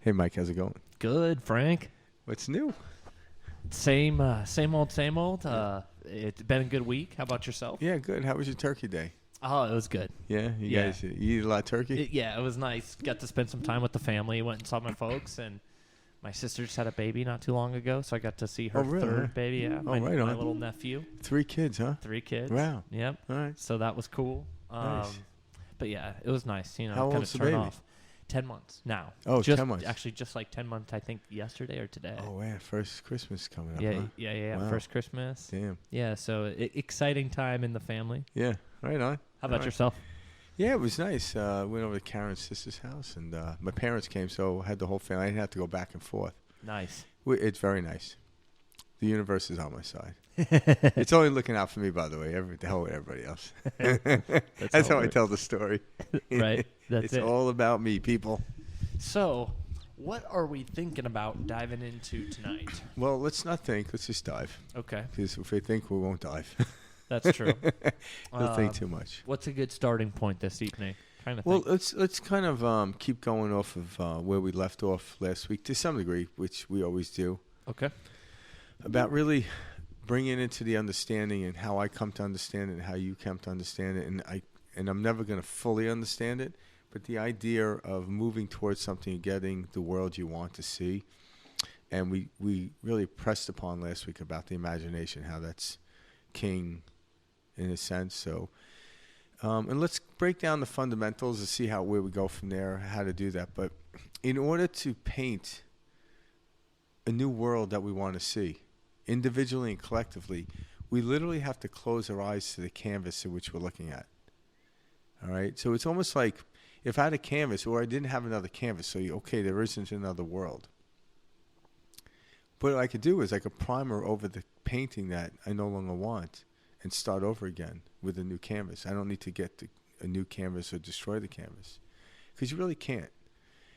Hey, Mike, how's it going? Good, Frank. What's new? Same old, same old. It's been a good week. How about yourself? Yeah, good. How was your turkey day? Oh, it was good. Yeah, Yeah. you eat a lot of turkey? Yeah, it was nice. Got to spend some time with the family. Went and saw my folks, and my sister just had a baby not too long ago, so I got to see her really? third baby. Yeah, my right on. little nephew. 3 kids, huh? 3 kids. Wow. Yep. All right. So that was cool. Nice. But yeah, it was nice. You know, How kind old's of the turn baby? off. 10 months now. Oh, just, 10 months. Actually, just like 10 months, I think yesterday or today. Oh, yeah. First Christmas coming up, Yeah, huh? yeah. Wow. First Christmas. Damn. Yeah, so exciting time in the family. Yeah, right on. How about yourself? Yeah, it was nice. Went over to Karen's sister's house, and my parents came, so I had the whole family. I didn't have to go back and forth. Nice. It's very nice. The universe is on my side. It's only looking out for me, by the way. The hell with everybody else. That's how I tell the story. Right. That's it's it. all about me, people. So, what are we thinking about diving into tonight? Well, let's not think. Let's just dive. Okay. Because if we think, we won't dive. That's true. Don't think too much. What's a good starting point this evening? Kind of Well, think. let's kind of keep going off of where we left off last week to some degree, which we always do. Okay. About really bringing into the understanding and how I come to understand it and how you come to understand it. And I'm never going to fully understand it, but the idea of moving towards something and getting the world you want to see. And we really pressed upon last week about the imagination, how that's king in a sense. So, and let's break down the fundamentals and see where we go from there, how to do that. But in order to paint a new world that we want to see, individually and collectively, we literally have to close our eyes to the canvas in which we're looking at. All right? So it's almost like if I had a canvas or I didn't have another canvas, so there isn't another world. But what I could do is I could primer over the painting that I no longer want and start over again with a new canvas. I don't need to get a new canvas or destroy the canvas because you really can't.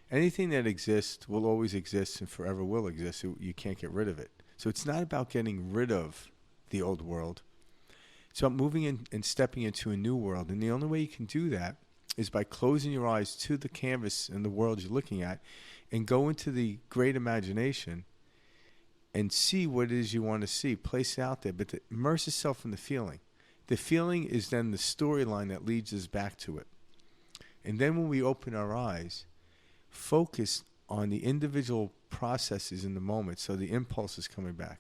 Anything that exists will always exist and forever will exist. So you can't get rid of it. So it's not about getting rid of the old world. It's about moving in and stepping into a new world. And the only way you can do that is by closing your eyes to the canvas and the world you're looking at and go into the great imagination and see what it is you want to see. Place it out there, but immerse yourself in the feeling. The feeling is then the storyline that leads us back to it. And then when we open our eyes, focus on the individual processes in the moment, so the impulse is coming back.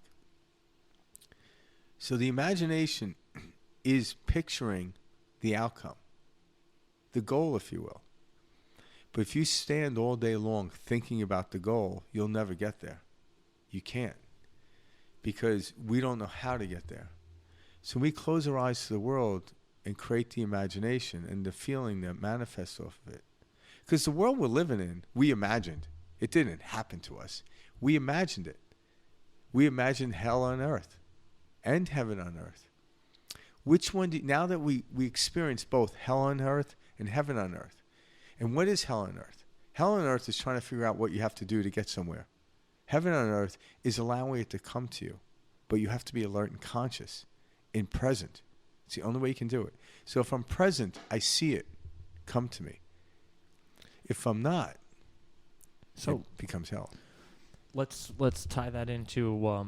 So the imagination is picturing the outcome, the goal, if you will. But if you stand all day long thinking about the goal, you'll never get there. You can't, because we don't know how to get there. So we close our eyes to the world and create the imagination and the feeling that manifests off of it. Because the world we're living in, we imagined. It didn't happen to us. We imagined it. We imagined hell on earth and heaven on earth. Which one now that we experience both hell on earth and heaven on earth. And what is hell on earth? Hell on earth is trying to figure out what you have to do to get somewhere. Heaven on earth is allowing it to come to you. But you have to be alert and conscious and present. It's the only way you can do it. So if I'm present, I see it come to me. If I'm not, it becomes hell. Let's tie that into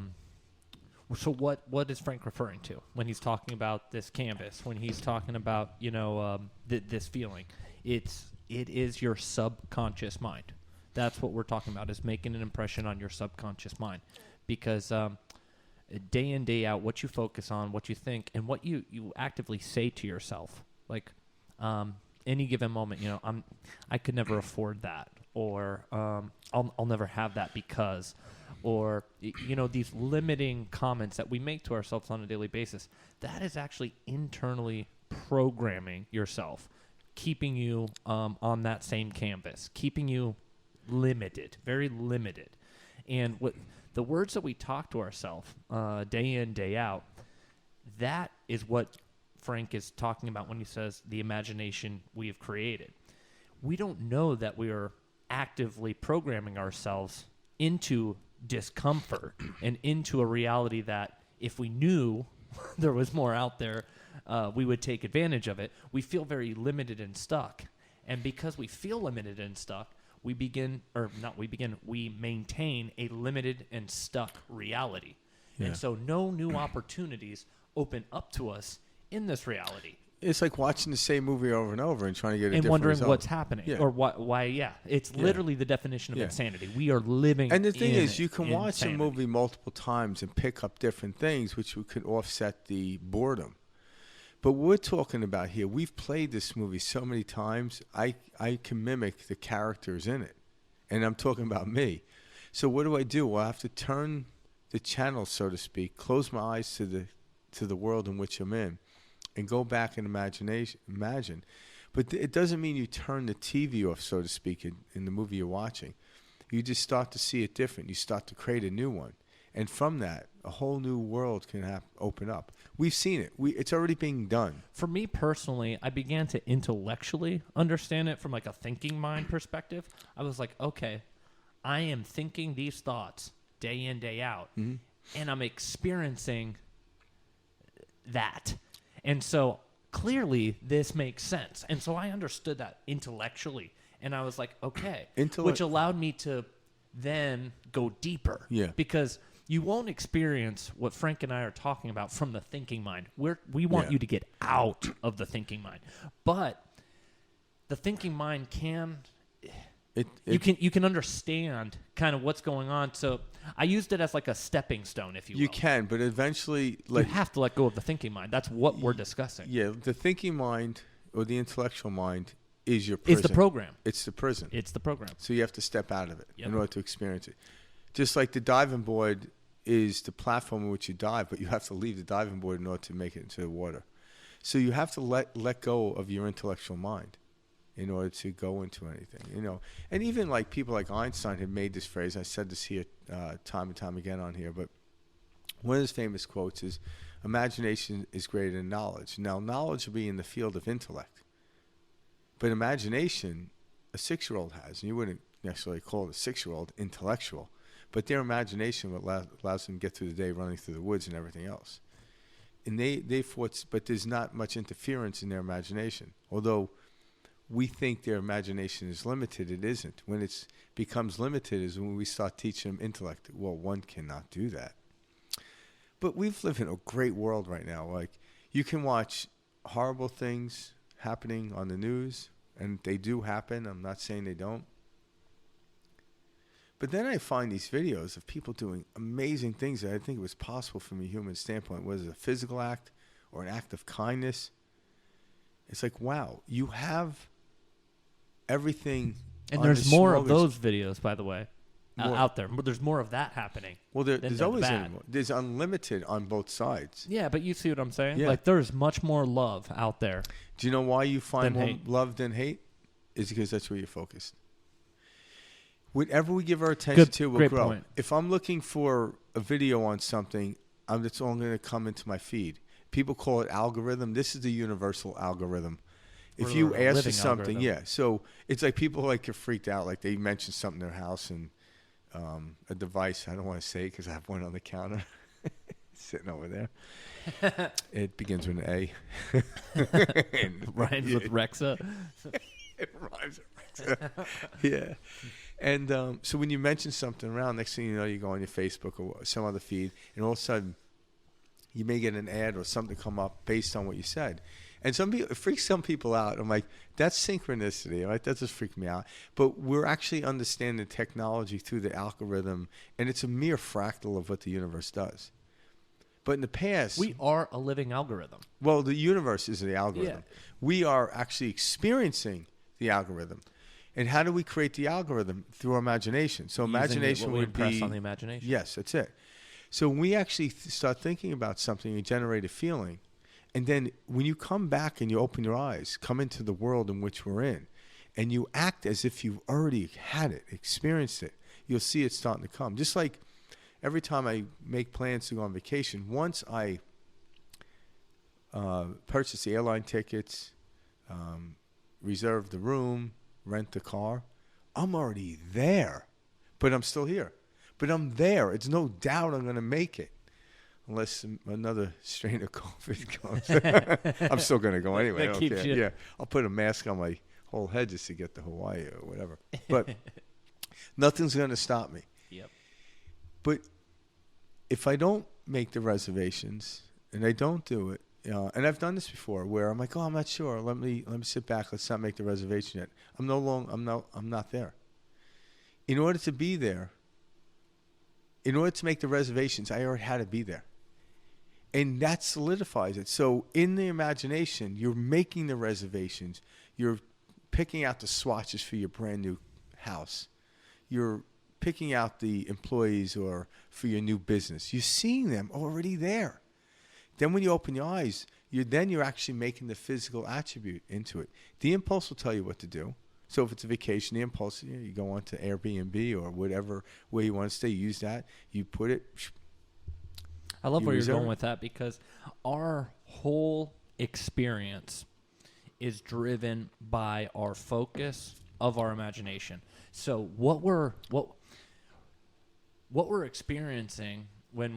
so what is Frank referring to when he's talking about this canvas, when he's talking about this feeling? It is your subconscious mind. That's what we're talking about, is making an impression on your subconscious mind. Because day in, day out, what you focus on, what you think, and what you actively say to yourself. Like any given moment, I could never afford that, or I'll never have that because, or these limiting comments that we make to ourselves on a daily basis. That is actually internally programming yourself, keeping you on that same canvas, keeping you limited, very limited. And what the words that we talk to ourselves day in, day out, that is what Frank is talking about when he says the imagination we have created. We don't know that we are actively programming ourselves into discomfort and into a reality that if we knew there was more out there, we would take advantage of it. We feel very limited and stuck. And because we feel limited and stuck, we maintain a limited and stuck reality. Yeah. And so no new opportunities open up to us in this reality. It's like watching the same movie over and over and trying to get a and different wondering result. what's happening or why. Yeah, it's literally the definition of insanity. We are living. And the thing is, you can insanity. watch a movie multiple times and pick up different things, which could offset the boredom. But what we're talking about here, we've played this movie so many times, I can mimic the characters in it. And I'm talking about me. So what do? Well, I have to turn the channel, so to speak, close my eyes to the world in which I'm in, and go back and imagine. But it doesn't mean you turn the TV off, so to speak, in the movie you're watching. You just start to see it different. You start to create a new one. And from that, a whole new world can open up. We've seen it. It's already being done. For me personally, I began to intellectually understand it from like a thinking mind perspective. I was like, okay, I am thinking these thoughts day in, day out, and I'm experiencing that. And so clearly this makes sense. And so I understood that intellectually. And I was like, okay. Which allowed me to then go deeper. Yeah. Because you won't experience what Frank and I are talking about from the thinking mind. We want you to get out of the thinking mind. But the thinking mind can... You can understand kind of what's going on. So I used it as like a stepping stone, if you will. You can, but eventually... you have to let go of the thinking mind. That's what we're discussing. Yeah, the thinking mind or the intellectual mind is your prison. It's the program. It's the prison. It's the program. So you have to step out of it in order to experience it. Just like the diving board is the platform in which you dive, but you have to leave the diving board in order to make it into the water. So you have to let go of your intellectual mind in order to go into anything, you know. And even like people like Einstein had made this phrase. I said this here time and time again on here, but one of his famous quotes is, imagination is greater than knowledge. Now, knowledge will be in the field of intellect. But imagination, a 6-year-old has, and you wouldn't necessarily call it a 6-year-old intellectual, but their imagination allows them to get through the day running through the woods and everything else. And they fought, but there's not much interference in their imagination. Although we think their imagination is limited, it isn't. When it becomes limited is when we start teaching them intellect. Well, one cannot do that. But we've lived in a great world right now. Like, you can watch horrible things happening on the news, and they do happen. I'm not saying they don't. But then I find these videos of people doing amazing things that I think it was possible from a human standpoint, whether it's a physical act or an act of kindness. It's like, wow, you have everything. And there's more of those videos, by the way, out there. There's more of that happening. Well, there's always more. There's unlimited on both sides. Yeah, but you see what I'm saying? Yeah. Like, there's much more love out there. Do you know why you find more hate. love than hate? Is because that's where you're focused. Whatever we give our attention to will grow. Point. If I'm looking for a video on something, that's all going to come into my feed. People call it algorithm. This is the universal algorithm. If you ask for something, algorithm. So it's like people like get freaked out. Like they mention something in their house and a device. I don't want to say it because I have one on the counter sitting over there. It begins with an A. Rhymes with Rexa. It rhymes with Rexa. Yeah. And so when you mention something around, next thing you know, you go on your Facebook or some other feed, and all of a sudden you may get an ad or something come up based on what you said. And it freaks some people out. I'm like, that's synchronicity, right? That just freaked me out. But we're actually understanding technology through the algorithm, and it's a mere fractal of what the universe does. But in the past... we are a living algorithm. Well, the universe is the algorithm. Yeah. We are actually experiencing the algorithm. And how do we create the algorithm? Through our imagination. So imagination would be... impress on the imagination. Yes, that's it. So when we actually start thinking about something and generate a feeling, and then when you come back and you open your eyes, come into the world in which we're in, and you act as if you've already had it, experienced it, you'll see it starting to come. Just like every time I make plans to go on vacation, once I purchase the airline tickets, reserve the room, rent the car, I'm already there, but I'm still here. But I'm there. It's no doubt I'm going to make it. Unless another strain of COVID comes. I'm still going to go anyway. I don't care. Yeah, I'll put a mask on my whole head just to get to Hawaii or whatever. But nothing's going to stop me. Yep. But if I don't make the reservations and I don't do it, and I've done this before where I'm like, oh, I'm not sure. Let me sit back. Let's not make the reservation yet. I'm not there. In order to be there, in order to make the reservations, I already had to be there. And that solidifies it. So in the imagination, you're making the reservations. You're picking out the swatches for your brand new house. You're picking out the employees or for your new business. You're seeing them already there. Then when you open your eyes, you're actually making the physical attribute into it. The impulse will tell you what to do. So if it's a vacation, the impulse, you go on to Airbnb or whatever where you want to stay, use that. You put it. I love where you're going with that because our whole experience is driven by our focus of our imagination. So what we're experiencing when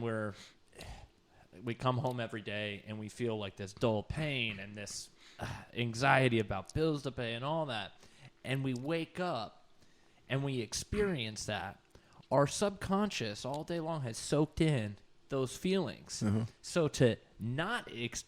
we come home every day and we feel like this dull pain and this anxiety about bills to pay and all that, and we wake up and we experience that, our subconscious all day long has soaked in those feelings. Mm-hmm. So to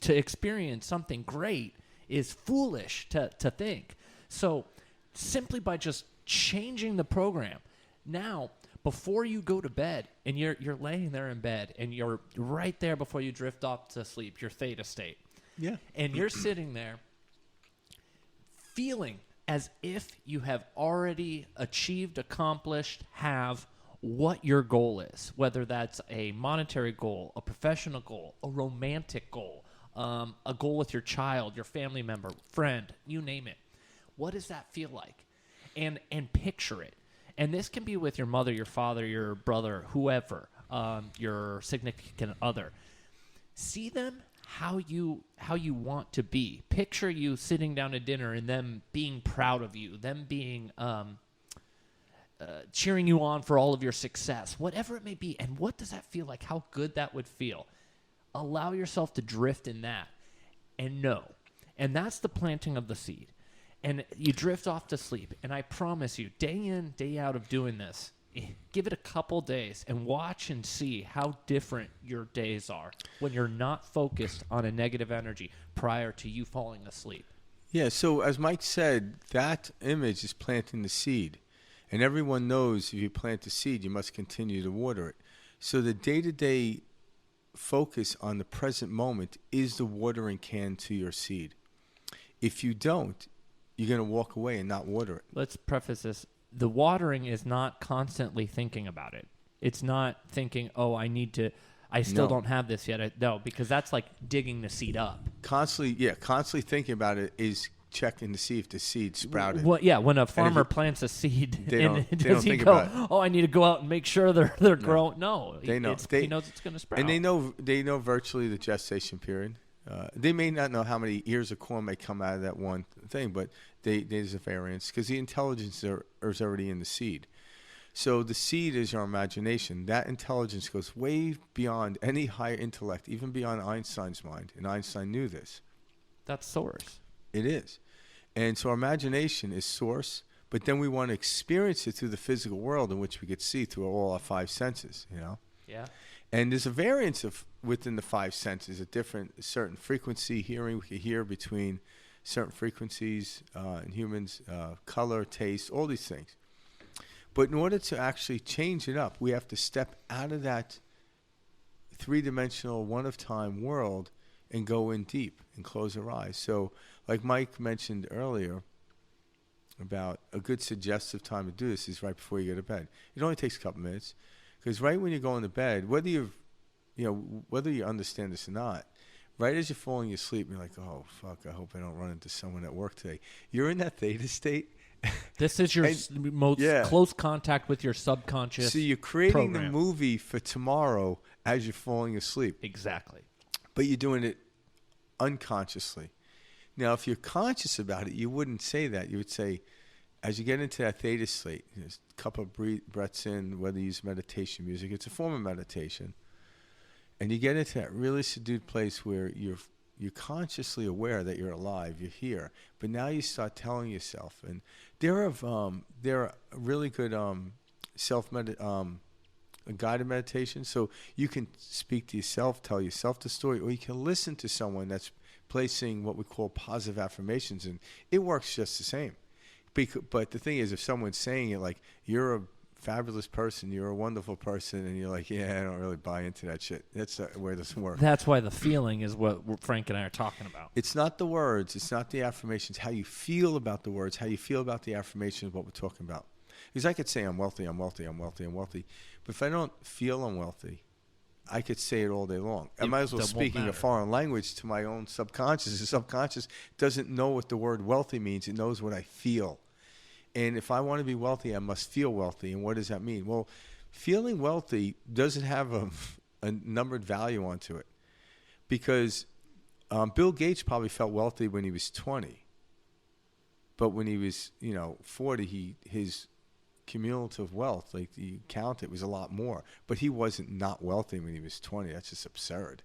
experience something great is foolish to think. So simply by just changing the program, now before you go to bed and you're laying there in bed and you're right there before you drift off to sleep, your theta state. Yeah. And you're sitting there feeling as if you have already achieved, accomplished, have what your goal is, whether that's a monetary goal, a professional goal, a romantic goal, a goal with your child, your family member, friend, you name it. What does that feel like? And picture it. And this can be with your mother, your father, your brother, whoever, your significant other. See them how you want to be. Picture you sitting down at dinner and them being proud of you, them being cheering you on for all of your success, whatever it may be. And what does that feel like? How good that would feel. Allow yourself to drift in that and know. And that's the planting of the seed. And you drift off to sleep. And I promise you, day in, day out of doing this, give it a couple days and watch and see how different your days are when you're not focused on a negative energy prior to you falling asleep. Yeah, so as Mike said, that image is planting the seed. And everyone knows if you plant a seed, you must continue to water it. So the day-to-day focus on the present moment is the watering can to your seed. If you don't, you're going to walk away and not water it. Let's preface this. The watering is not constantly thinking about it. It's not thinking, oh, I still don't have this yet. No, because that's like digging the seed up. Constantly thinking about it is checking to see if the seed sprouted. Well, yeah, when a farmer plants a seed, they don't think go, about it. oh, I need to go out and make sure they're growing. No, they know. He knows it's going to sprout. And they know virtually the gestation period. They may not know how many ears of corn may come out of that one thing, but there's a variance because the intelligence is already in the seed. So the seed is our imagination. That intelligence goes way beyond any higher intellect, even beyond Einstein's mind. And Einstein knew this. That's source. It is. And so our imagination is source, but then we want to experience it through the physical world in which we could see through all our five senses, Yeah. And there's a variance within the five senses, certain frequency hearing. We can hear between certain frequencies in humans, color, taste, all these things. But in order to actually change it up, we have to step out of that three-dimensional, one-of-time world and go in deep and close our eyes. So like Mike mentioned earlier about a good suggestive time to do this is right before you go to bed. It only takes a couple minutes. Because right when you're going to bed, whether you understand this or not, right as you're falling asleep, you're like, oh, fuck, I hope I don't run into someone at work today. You're in that theta state. This is your most close contact with your subconscious. So you're creating the movie for tomorrow as you're falling asleep. Exactly. But you're doing it unconsciously. Now, if you're conscious about it, you wouldn't say that. You would say, as you get into that theta state, a couple of breaths in, whether you use meditation music, it's a form of meditation. And you get into that really subdued place where you're You're consciously aware that you're alive, you're here. But now you start telling yourself, and there are really good guided meditation. So you can speak to yourself, tell yourself the story, or you can listen to someone that's placing what we call positive affirmations, and it works just the same. But the thing is, if someone's saying it like, you're a fabulous person, you're a wonderful person, and you're like, yeah, I don't really buy into that shit. That's where it doesn't work. That's why the feeling is what Frank and I are talking about. It's not the words, it's not the affirmations, how you feel about the words, how you feel about the affirmations is what we're talking about. Because I could say I'm wealthy, I'm wealthy, I'm wealthy, I'm wealthy, but if I don't feel I'm wealthy, I could say it all day long. I might as well speaking a foreign language to my own subconscious. The subconscious doesn't know what the word wealthy means. It knows what I feel. And if I want to be wealthy, I must feel wealthy. And what does that mean? Well, feeling wealthy doesn't have a numbered value onto it. Because Bill Gates probably felt wealthy when he was 20. But when he was, 40, his cumulative wealth, like you count it, was a lot more. But he wasn't not wealthy when he was 20. That's just absurd,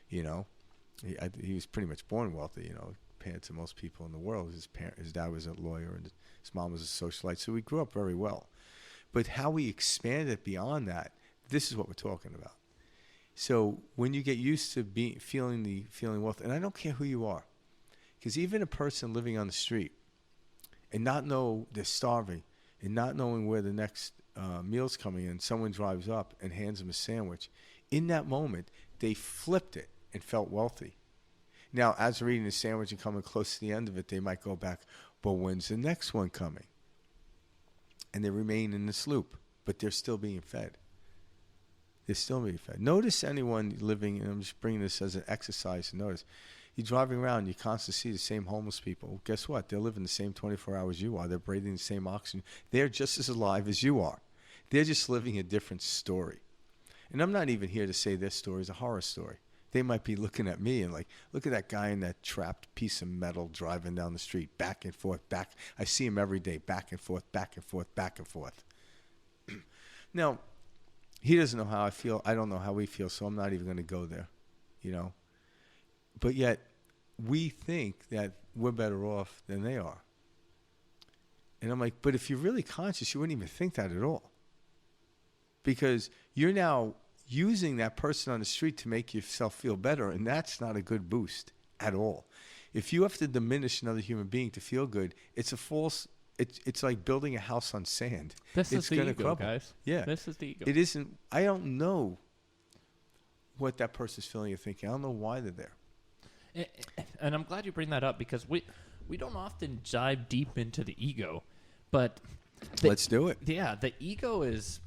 He was pretty much born wealthy, compared to most people in the world. His dad was a lawyer and his mom was a socialite, so we grew up very well. But how we expand it beyond that, this is what we're talking about. So when you get used to feeling wealth, and I don't care who you are, because even a person living on the street and not know they're starving and not knowing where the next meal's coming in, someone drives up and hands them a sandwich. In that moment, they flipped it and felt wealthy. Now, as they're eating the sandwich and coming close to the end of it, they might go back, but when's the next one coming? And they remain in this loop, but they're still being fed. They're still being fed. Notice anyone living, and I'm just bringing this as an exercise to notice, you're driving around, you constantly see the same homeless people. Guess what? They're living the same 24 hours you are. They're breathing the same oxygen. They're just as alive as you are. They're just living a different story. And I'm not even here to say their story is a horror story. They might be looking at me and like, look at that guy in that trapped piece of metal driving down the street, back and forth, back. I see him every day, back and forth, back and forth, back and forth. Now, he doesn't know how I feel. I don't know how we feel, so I'm not even going to go there, But yet, we think that we're better off than they are. And I'm like, but if you're really conscious, you wouldn't even think that at all. Because you're now using that person on the street to make yourself feel better, and that's not a good boost at all. If you have to diminish another human being to feel good, it's a false. It's like building a house on sand. This is the ego, crumble. guys. Yeah, this is the ego. It isn't. I don't know what that person's feeling or thinking. I don't know why they're there. And I'm glad you bring that up, because we don't often dive deep into the ego, but let's do it. Yeah, the ego is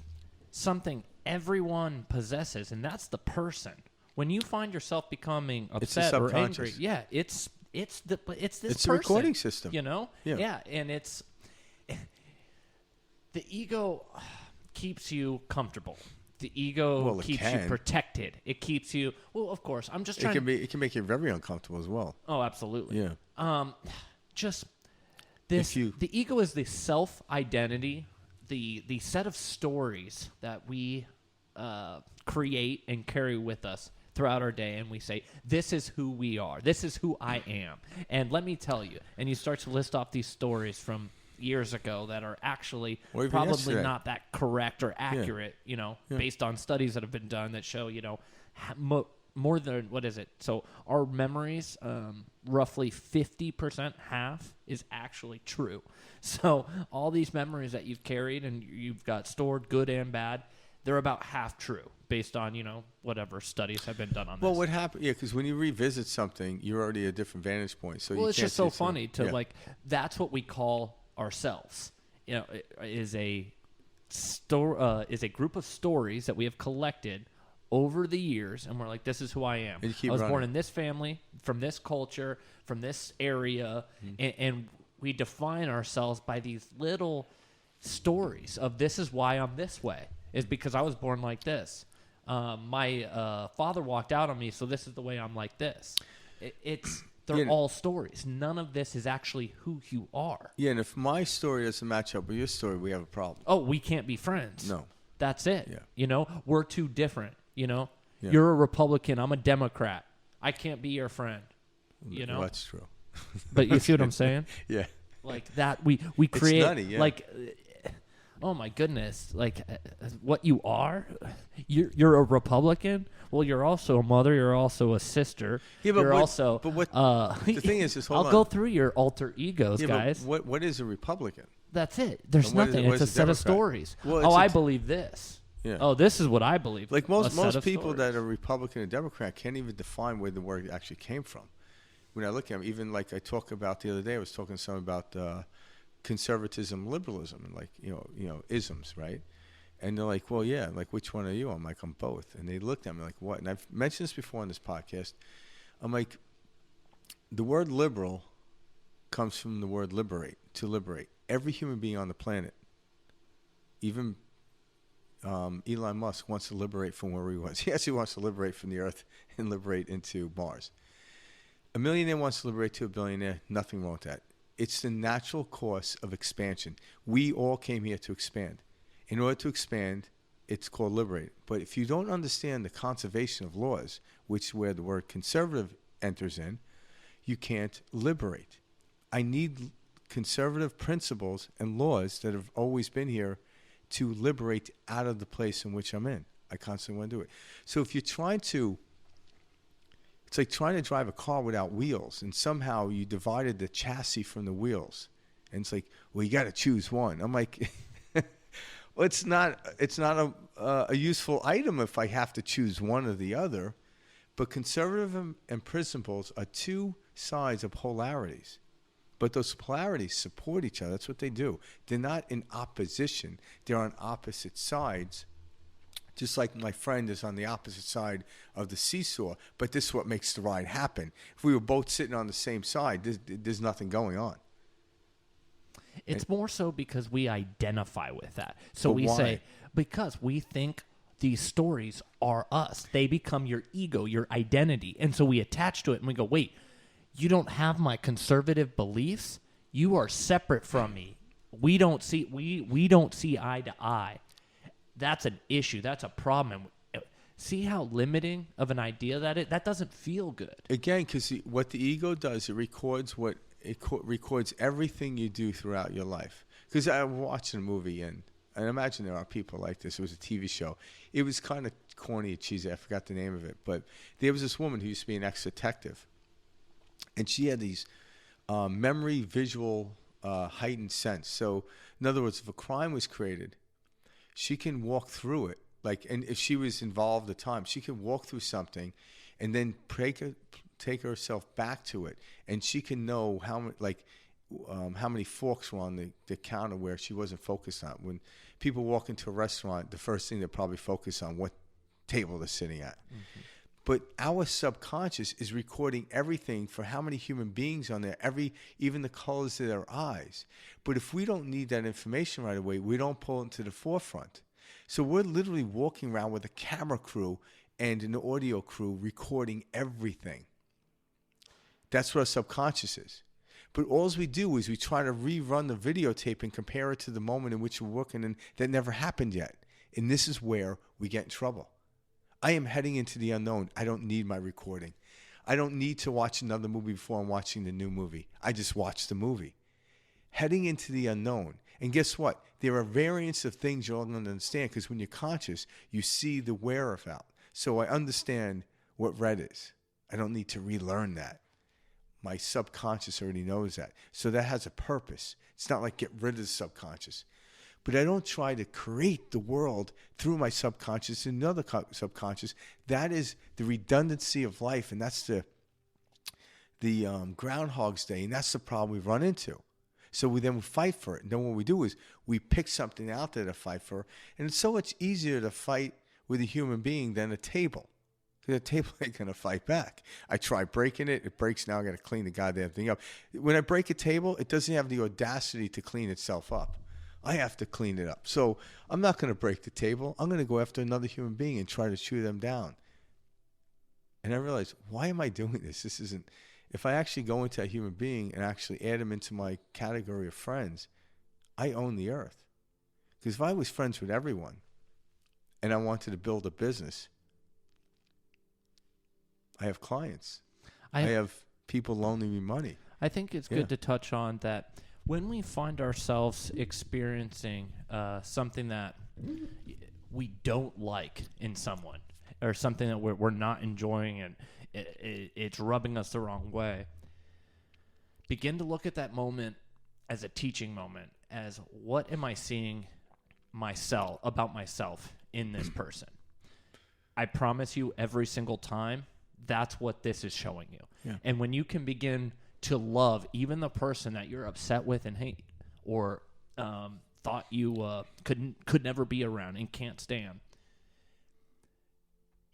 something everyone possesses, and that's the person. When you find yourself becoming upset or angry, it's this person. It's a recording system, Yeah, and it's the ego keeps you comfortable. The ego keeps you protected. It keeps you. Well, of course, I'm just trying. It can make you very uncomfortable as well. Oh, absolutely. Yeah. Just this. The ego is the self-identity, the set of stories that we create and carry with us throughout our day, and we say, this is who we are. This is who I am. And let me tell you, and you start to list off these stories from years ago that are actually probably not that correct or accurate, based on studies that have been done that show, more than, what is it? So our memories, roughly 50%, half, is actually true. So all these memories that you've carried and you've got stored, good and bad, they're about half true based on, whatever studies have been done on this. Well, what happened? Yeah, because when you revisit something, you're already at a different vantage point. So it's just so funny to that's what we call ourselves. Is a group of stories that we have collected over the years, and we're like, this is who I am. I was born in this family, from this culture, from this area, and we define ourselves by these little stories of this is why I'm this way. Is because I was born like this. My father walked out on me, so this is the way I'm like this. They're all stories. None of this is actually who you are. Yeah, and if my story doesn't match up with your story, we have a problem. Oh, we can't be friends. No. That's it. Yeah. We're too different, Yeah. You're a Republican, I'm a Democrat. I can't be your friend. You know, That's true. but you see what I'm saying? Yeah. Like that, we create nutty, yeah. like, oh my goodness, like what you are. You're a Republican. Well, you're also a mother. You're also a sister. Yeah, but you're what, also. But what the thing is hold I'll on. go through your alter egos, Yeah, guys. but what is a Republican? That's it. There's And what is nothing. it- what It's a is a set of Democrat? stories. Well, I believe this. Yeah. Oh, this is what I believe. Like A most set of people that stories. are Republican and Democrat can't even define where the word actually came from. When I look at them, even like I talked about the other day, I was talking to someone about conservatism, liberalism, and like you know isms, right? And they're like, well, yeah, like which one are you? I'm like, I'm both. And they looked at me like, what? And I've mentioned this before on this podcast. I'm like, the word liberal comes from the word liberate, to liberate. Every human being on the planet, even Elon Musk wants to liberate from where he was. He actually wants to liberate from the earth and liberate into Mars. A millionaire wants to liberate to a billionaire. Nothing wrong with that. It's the natural course of expansion. We all came here to expand. In order to expand, it's called liberate. But if you don't understand the conservation of laws, which is where the word conservative enters in, you can't liberate. I need conservative principles and laws that have always been here to liberate out of the place in which I'm in. I constantly want to do it. So if you're trying to, it's like trying to drive a car without wheels, and somehow you divided the chassis from the wheels. And it's like, well, you got to choose one. I'm like, well, it's not a useful item if I have to choose one or the other. But conservatism and principles are two sides of polarities. But those polarities support each other. That's what they do. They're not in opposition. They're on opposite sides. Just like my friend is on the opposite side of the seesaw. But this is what makes the ride happen. If we were both sitting on the same side, there's nothing going on. It's more so because we identify with that. So we why? say, because we think these stories are us. They become your ego, your identity. And so we attach to it and we go, wait, you don't have my conservative beliefs? You are separate from me. We don't see eye to eye. That's an issue. That's a problem. See how limiting of an idea that is? That doesn't feel good. Again, because what the ego does, it records records everything you do throughout your life. Because I watched a movie, and I imagine there are people like this. It was a TV show. It was kind of corny and cheesy. I forgot the name of it. But there was this woman who used to be an ex-detective. And she had these memory, visual, heightened sense. So, in other words, if a crime was created, she can walk through it. And if she was involved at the time, she can walk through something and then take herself back to it. And she can know how many forks were on the counter where she wasn't focused on. When people walk into a restaurant, the first thing they're probably focused on what table they're sitting at. Mm-hmm. But our subconscious is recording everything for how many human beings on there, even the colors of their eyes. But if we don't need that information right away, we don't pull it to the forefront. So we're literally walking around with a camera crew and an audio crew recording everything. That's what our subconscious is. But all we do is we try to rerun the videotape and compare it to the moment in which we're working, and that never happened yet. And this is where we get in trouble. I am heading into the unknown. I don't need my recording. I don't need to watch another movie before I'm watching the new movie. I just watch the movie. Heading into the unknown. And guess what? There are variants of things you'll understand, because when you're conscious, you see the whereabout. So I understand what red is. I don't need to relearn that. My subconscious already knows that. So that has a purpose. It's not like get rid of the subconscious. But I don't try to create the world through my subconscious and another subconscious. That is the redundancy of life, and that's the Groundhog's Day, and that's the problem we run into. So we fight for it. And then what we do is we pick something out there to fight for. And it's so much easier to fight with a human being than a table. Because a table ain't going to fight back. I try breaking it. It breaks now. I got to clean the goddamn thing up. When I break a table, it doesn't have the audacity to clean itself up. I have to clean it up. So I'm not going to break the table. I'm going to go after another human being and try to chew them down. And I realized, why am I doing this? This isn't... If I actually go into a human being and actually add them into my category of friends, I own the earth. Because if I was friends with everyone and I wanted to build a business, I have clients. I have people loaning me money. I think it's good to touch on that when we find ourselves experiencing something that we don't like in someone, or something that we're not enjoying and it's rubbing us the wrong way, begin to look at that moment as a teaching moment, as what am I seeing about myself in this person? I promise you, every single time, that's what this is showing you. Yeah. And when you can begin to love even the person that you're upset with and hate, or thought you could never be around and can't stand,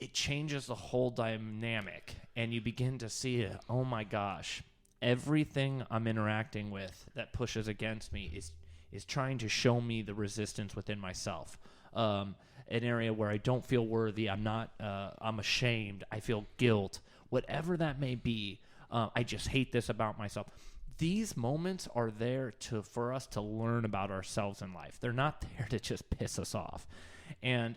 it changes the whole dynamic, and you begin to see it. Oh my gosh, everything I'm interacting with that pushes against me is trying to show me the resistance within myself. An area where I don't feel worthy, I'm ashamed, I feel guilt, whatever that may be. I just hate this about myself. These moments are there for us to learn about ourselves in life. They're not there to just piss us off. And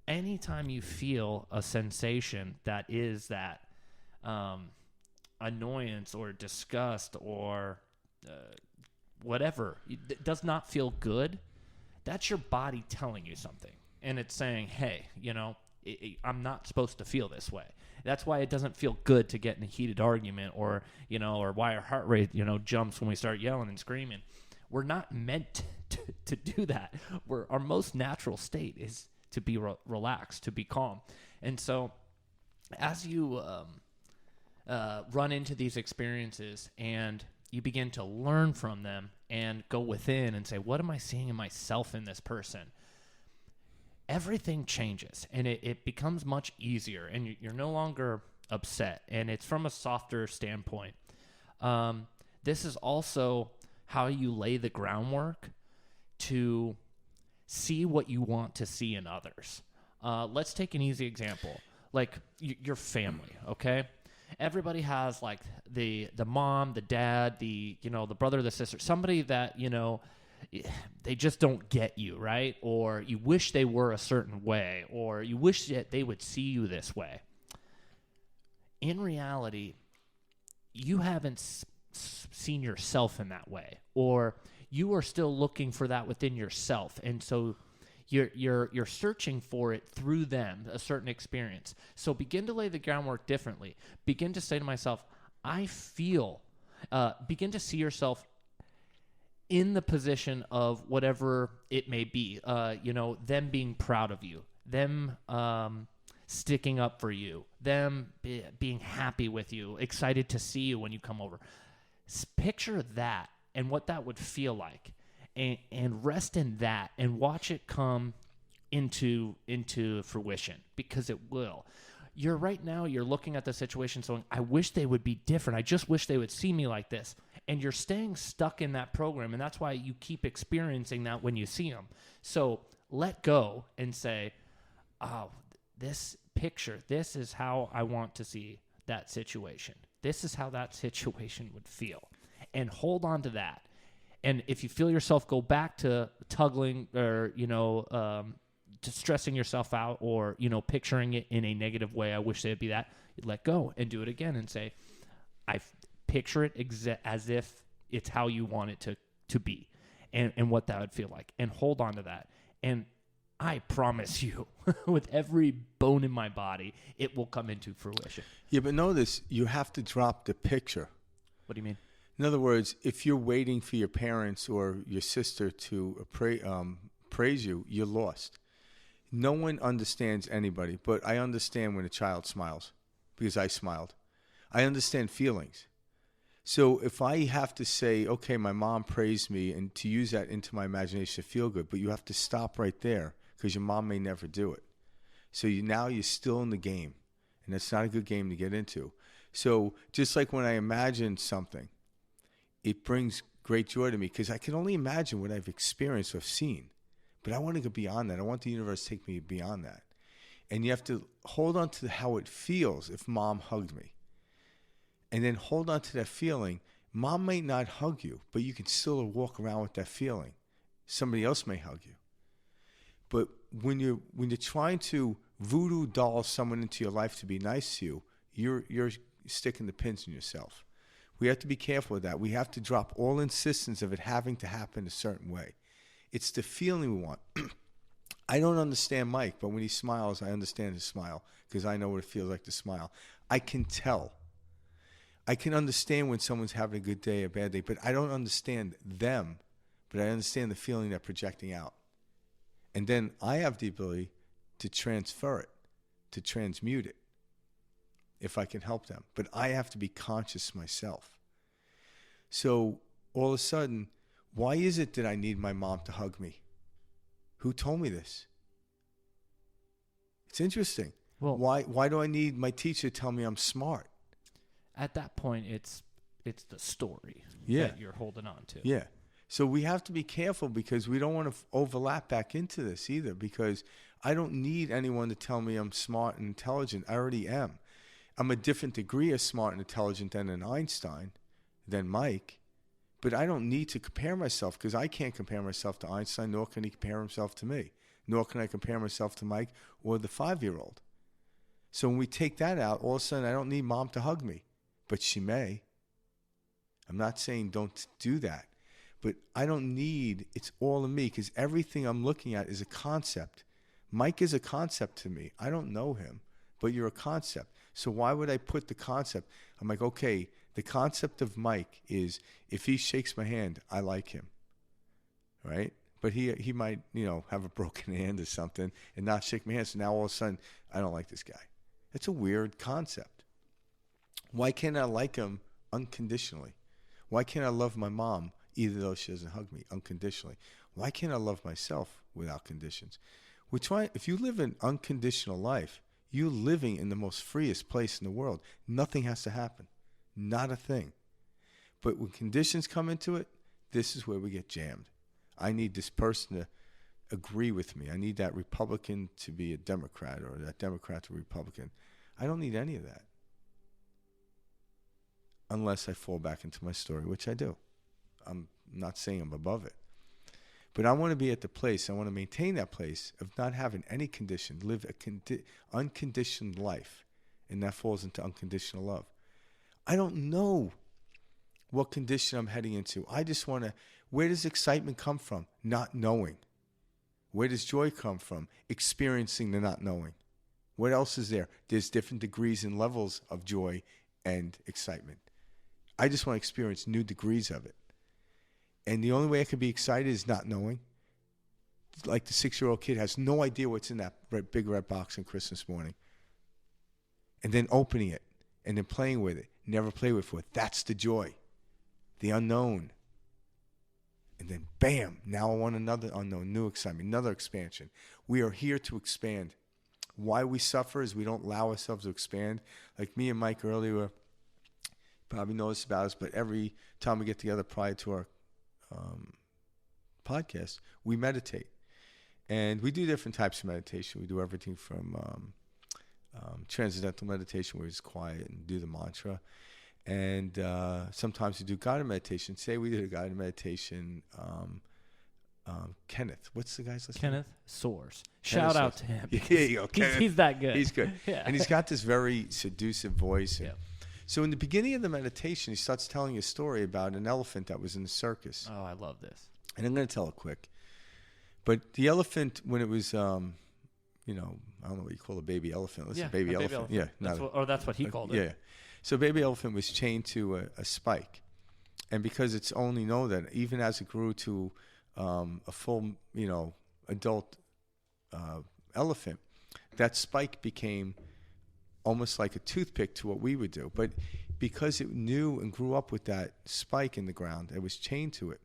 anytime you feel a sensation that is that annoyance or disgust or whatever, it does not feel good, that's your body telling you something. And it's saying, hey, I'm not supposed to feel this way. That's why it doesn't feel good to get in a heated argument, or why our heart rate, jumps when we start yelling and screaming. We're not meant to do that. Our most natural state is to be relaxed, to be calm. And so as you run into these experiences and you begin to learn from them and go within and say, what am I seeing in myself in this person? Everything changes, and it becomes much easier, and you're no longer upset, and it's from a softer standpoint. This is also how you lay the groundwork to see what you want to see in others. Let's take an easy example, like your family, okay? Everybody has like the mom, the dad, the brother, the sister, somebody that, they just don't get you, right? Or you wish they were a certain way, or you wish that they would see you this way. In reality, you haven't seen yourself in that way, or you are still looking for that within yourself. And so you're searching for it through them, a certain experience. So begin to lay the groundwork differently. Begin to say to myself, begin to see yourself in the position of whatever it may be, them being proud of you, them sticking up for you, them being happy with you, excited to see you when you come over. Picture that and what that would feel like, and rest in that and watch it come into fruition, because it will. You're looking at the situation saying, I wish they would be different. I just wish they would see me like this. And you're staying stuck in that program, and that's why you keep experiencing that when you see them. So let go and say, oh, this picture, this is how I want to see that situation. This is how that situation would feel. And hold on to that. And if you feel yourself go back to tugging or, to stressing yourself out, or, picturing it in a negative way, I wish they'd be that, let go and do it again and say, I picture it as if it's how you want it to be, and what that would feel like, and hold on to that. And I promise you, with every bone in my body, it will come into fruition. Yeah, but notice you have to drop the picture. What do you mean? In other words, if you're waiting for your parents or your sister to praise you, you're lost. No one understands anybody, but I understand when a child smiles, because I smiled. I understand feelings. So if I have to say, okay, my mom praised me, and to use that into my imagination to feel good, but you have to stop right there, because your mom may never do it. So now you're still in the game, and that's not a good game to get into. So just like when I imagine something, it brings great joy to me, because I can only imagine what I've experienced or seen. But I want to go beyond that. I want the universe to take me beyond that. And you have to hold on to how it feels if mom hugged me. And then hold on to that feeling. Mom may not hug you, but you can still walk around with that feeling. Somebody else may hug you. But when you're trying to voodoo doll someone into your life to be nice to you, you're sticking the pins in yourself. We have to be careful with that. We have to drop all insistence of it having to happen a certain way. It's the feeling we want. I don't understand Mike, but when he smiles, I understand his smile because I know what it feels like to smile. I can tell. I can understand when someone's having a good day, a bad day, but I don't understand them, but I understand the feeling they're projecting out. And then I have the ability to transfer it, to transmute it, if I can help them. But I have to be conscious myself. So all of a sudden, why is it that I need my mom to hug me? Who told me this? It's interesting. Well, why do I need my teacher to tell me I'm smart? At that point, it's the story Yeah. that you're holding on to. Yeah. So we have to be careful because we don't want to overlap back into this either, because I don't need anyone to tell me I'm smart and intelligent. I already am. I'm a different degree of smart and intelligent than an Einstein, than Mike, but I don't need to compare myself because I can't compare myself to Einstein, nor can he compare himself to me, nor can I compare myself to Mike or the 5-year-old. So when we take that out, all of a sudden I don't need mom to hug me, but she may. I'm not saying don't do that, but I don't need, it's all in me because everything I'm looking at is a concept. Mike is a concept to me. I don't know him, but you're a concept. So why would I put the concept? I'm like, okay, the concept of Mike is if he shakes my hand, I like him, right? But he might, have a broken hand or something and not shake my hand. So now all of a sudden, I don't like this guy. That's a weird concept. Why can't I like him unconditionally? Why can't I love my mom even though she doesn't hug me unconditionally? Why can't I love myself without conditions? If you live an unconditional life, you're living in the most freest place in the world. Nothing has to happen. Not a thing. But when conditions come into it, this is where we get jammed. I need this person to agree with me. I need that Republican to be a Democrat or that Democrat to be a Republican. I don't need any of that. Unless I fall back into my story, which I do. I'm not saying I'm above it. But I want to be at the place, I want to maintain that place of not having any condition, live a unconditioned life. And that falls into unconditional love. I don't know what condition I'm heading into. I just want to, where does excitement come from? Not knowing. Where does joy come from? Experiencing the not knowing. What else is there? There's different degrees and levels of joy and excitement. I just want to experience new degrees of it. And the only way I can be excited is not knowing. Like the 6-year-old kid has no idea what's in that big red box on Christmas morning. And then opening it and then playing with it. Never played with it. That's the joy. The unknown. And then bam, now I want another unknown, new excitement, another expansion. We are here to expand. Why we suffer is we don't allow ourselves to expand. Like me and Mike earlier, probably know this about us, but every time we get together prior to our podcast, we meditate. And we do different types of meditation. We do everything from transcendental meditation, where it's quiet and do the mantra. And sometimes we do guided meditation. Say we did a guided meditation. Kenneth, what's the guy's last name? Kenneth Soares. Shout out to him. Yeah, you go. He's that good. He's good. Yeah. And he's got this very seductive voice. Yeah. So in the beginning of the meditation, he starts telling a story about an elephant that was in the circus. Oh, I love this. And I'm going to tell it quick. But the elephant, when it was, I don't know what you call a baby elephant. Listen, baby elephant. Yeah. That's what he called it. Yeah. So baby elephant was chained to a spike. And because it's only known that even as it grew to a full, adult elephant, that spike became almost like a toothpick to what we would do. But because it knew and grew up with that spike in the ground, it was chained to it,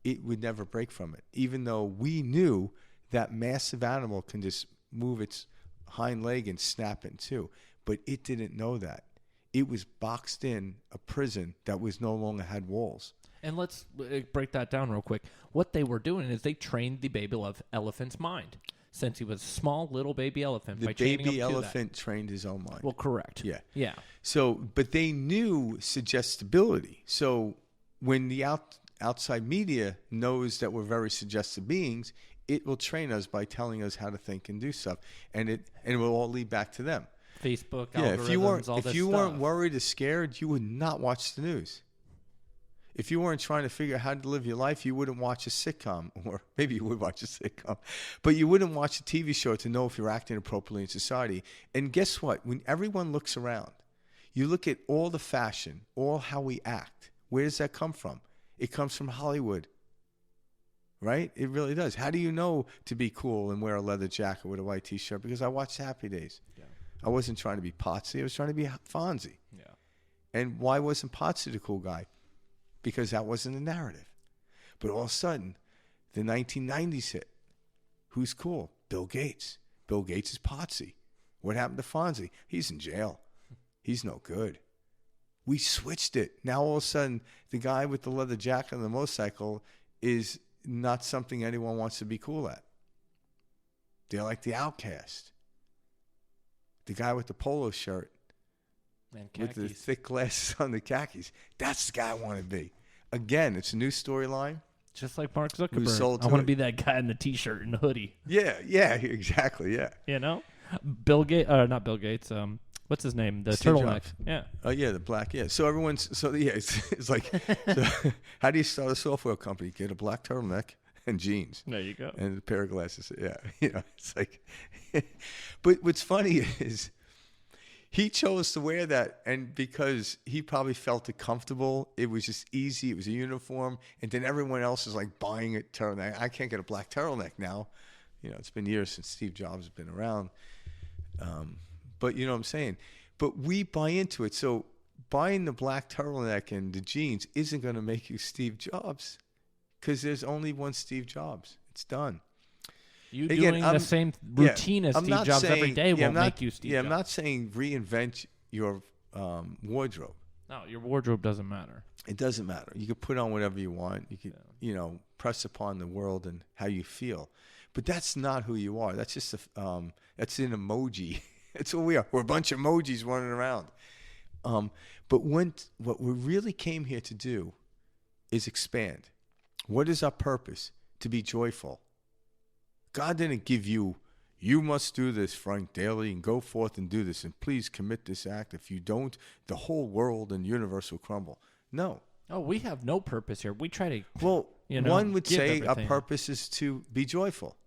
it would never break from it. Even though we knew that massive animal can just move its hind leg and snap it in two. But it didn't know that. It was boxed in a prison that was no longer had walls. And let's break that down real quick. What they were doing is they trained the baby elephant's mind. Since he was a small little baby elephant. The baby elephant trained his own mind. Well, correct. Yeah. Yeah. So, but they knew suggestibility. So when the outside media knows that we're very suggestive beings, it will train us by telling us how to think and do stuff. And it will all lead back to them. Facebook Yeah, algorithms, all this if you stuff. weren't worried or scared, you would not watch the news. If you weren't trying to figure out how to live your life, you wouldn't watch a sitcom, or maybe you would watch a sitcom, but you wouldn't watch a TV show to know if you're acting appropriately in society. And guess what? When everyone looks around, you look at all the fashion, all how we act. Where does that come from? It comes from Hollywood, right? It really does. How do you know to be cool and wear a leather jacket with a white T-shirt? Because I watched Happy Days. Yeah. I wasn't trying to be Potsy. I was trying to be Fonzie. Yeah. And why wasn't Potsy the cool guy? Because that wasn't the narrative. But all of a sudden, the 1990s hit. Who's cool? Bill Gates. Bill Gates is Potsy. What happened to Fonzie? He's in jail. He's no good. We switched it. Now all of a sudden, the guy with the leather jacket and the motorcycle is not something anyone wants to be cool at. They're like the outcast. The guy with the polo shirt with the thick glasses on the khakis. That's the guy I want to be. Again, it's a new storyline. Just like Mark Zuckerberg. I want to be that guy in the T-shirt and the hoodie. Yeah, exactly, yeah. You know? Not Bill Gates. What's his name? The Steve turtleneck. Jobs. Yeah. Oh, yeah, the black, yeah. So it's like, so how do you start a software company? Get a black turtleneck and jeans. There you go. And a pair of glasses. Yeah, it's like, but what's funny is, he chose to wear that, and because he probably felt it comfortable, it was just easy. It was a uniform, and then everyone else is like buying a turtleneck. I can't get a black turtleneck now. It's been years since Steve Jobs has been around. But you know what I'm saying? But we buy into it. So buying the black turtleneck and the jeans isn't going to make you Steve Jobs, because there's only one Steve Jobs. It's done. You doing the same routine as Steve Jobs every day won't make you Steve Jobs. I'm not saying reinvent your wardrobe. No, your wardrobe doesn't matter. It doesn't matter. You can put on whatever you want. You can, press upon the world and how you feel. But that's not who you are. That's just that's an emoji. That's what we are. We're a bunch of emojis running around. But what we really came here to do is expand. What is our purpose? To be joyful. God didn't give you must do this, Frank Daly, and go forth and do this, and please commit this act. If you don't, the whole world and universe will crumble. No. Oh, we have no purpose here. We try to, one would say everything. our purpose is to be joyful.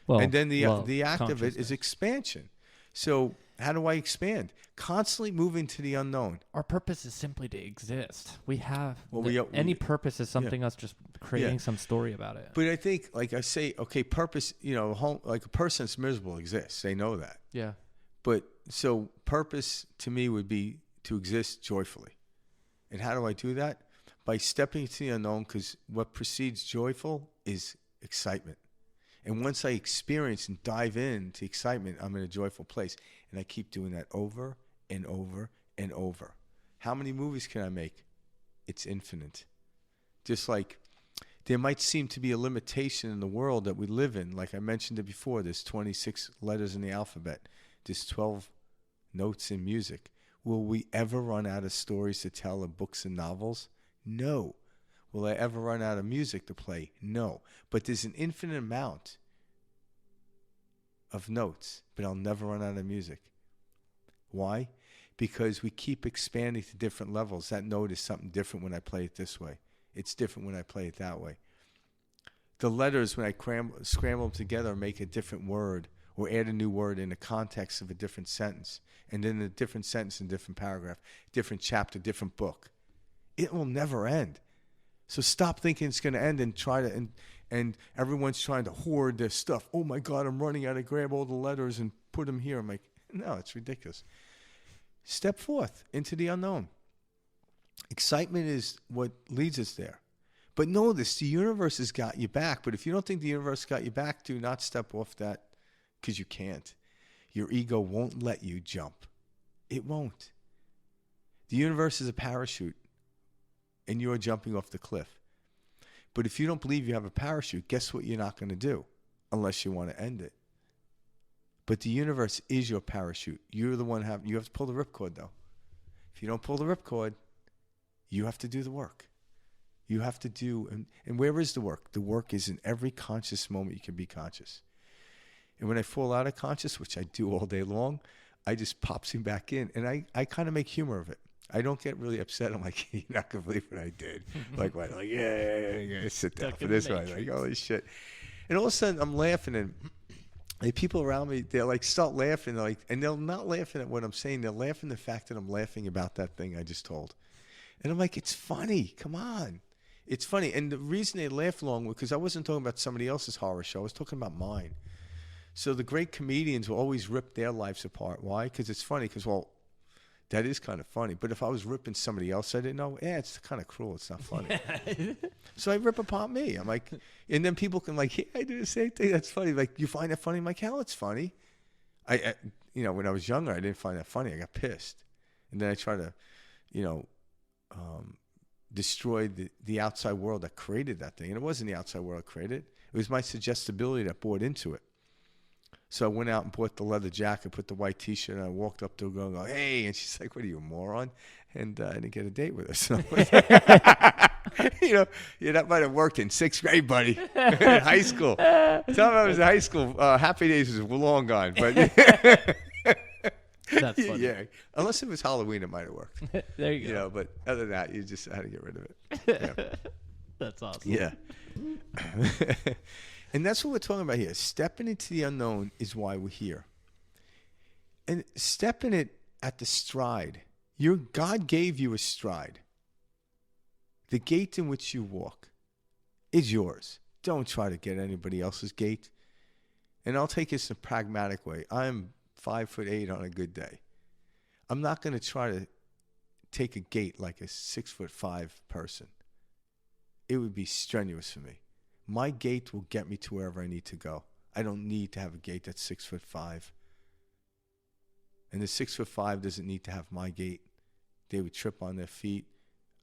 Well, and then the act of it is expansion. So how do I expand? Constantly moving to the unknown. Our purpose is simply to exist. We have any purpose is something us just creating some story about it. But I think, like I say, okay, purpose, like a person that's miserable exists. They know that. Yeah. But so purpose to me would be to exist joyfully. And how do I do that? By stepping into the unknown, because what precedes joyful is excitement. And once I experience and dive into excitement, I'm in a joyful place. And I keep doing that over and over and over. How many movies can I make? It's infinite. Just like there might seem to be a limitation in the world that we live in. Like I mentioned it before, there's 26 letters in the alphabet. There's 12 notes in music. Will we ever run out of stories to tell in books and novels? No. Will I ever run out of music to play? No. But there's an infinite amount of notes, but I'll never run out of music. Why? Because we keep expanding to different levels. That note is something different when I play it this way. It's different when I play it that way. The letters, when I scramble them together, make a different word or add a new word in the context of a different sentence, and then a different sentence in a different paragraph, different chapter, different book. It will never end. So stop thinking it's going to end and try to, and everyone's trying to hoard their stuff. Oh my God, I'm running out. I grab all the letters and put them here. I'm like, no, it's ridiculous. Step forth into the unknown. Excitement is what leads us there. But know this, the universe has got you back. But if you don't think the universe got you back, do not step off that, because you can't. Your ego won't let you jump. It won't. The universe is a parachute, and you're jumping off the cliff. But if you don't believe you have a parachute, guess what you're not going to do, unless you want to end it. But the universe is your parachute. You're the one you have to pull the ripcord, though. If you don't pull the ripcord, you have to do the work. You have to do, and where is the work? The work is in every conscious moment you can be conscious. And when I fall out of conscious, which I do all day long, I just pops him back in, and I kind of make humor of it. I don't get really upset. I'm like, you're not gonna believe what I did. Like what? Like yeah, sit down Stuck for in the this one. Like holy shit. And all of a sudden I'm laughing, and the people around me, they're like start laughing, like, and they're not laughing at what I'm saying. They're laughing the fact that I'm laughing about that thing I just told. And I'm like, it's funny. Come on. It's funny. And the reason they laugh long was because I wasn't talking about somebody else's horror show. I was talking about mine. So the great comedians will always rip their lives apart. Why? Because it's funny. Because, well, that is kind of funny. But if I was ripping somebody else I didn't know, it's kind of cruel. It's not funny. So I rip apart me. I'm like, and then people can like, yeah, I do the same thing. That's funny. Like, you find that funny? I'm like, hell, it's funny. I when I was younger, I didn't find that funny. I got pissed. And then I tried to, destroy the outside world that created that thing. And it wasn't the outside world that created it. It was my suggestibility that bought into it. So I went out and bought the leather jacket, put the white T-shirt, and I walked up to her going, hey. And she's like, what are you, a moron? And I didn't get a date with her. So that might have worked in 6th grade, buddy, in high school. Tell me I was in high school. Happy days was long gone. But That's funny. Yeah, unless it was Halloween, it might have worked. There you go. But other than that, you just had to get rid of it. Yeah. That's awesome. Yeah. And that's what we're talking about here. Stepping into the unknown is why we're here. And stepping it at the stride. God gave you a stride. The gate in which you walk is yours. Don't try to get anybody else's gate. And I'll take this in a pragmatic way. I'm 5'8" on a good day. I'm not going to try to take a gate like a 6'5" person. It would be strenuous for me. My gate will get me to wherever I need to go. I don't need to have a gate that's 6'5". And the 6'5" doesn't need to have my gate. They would trip on their feet.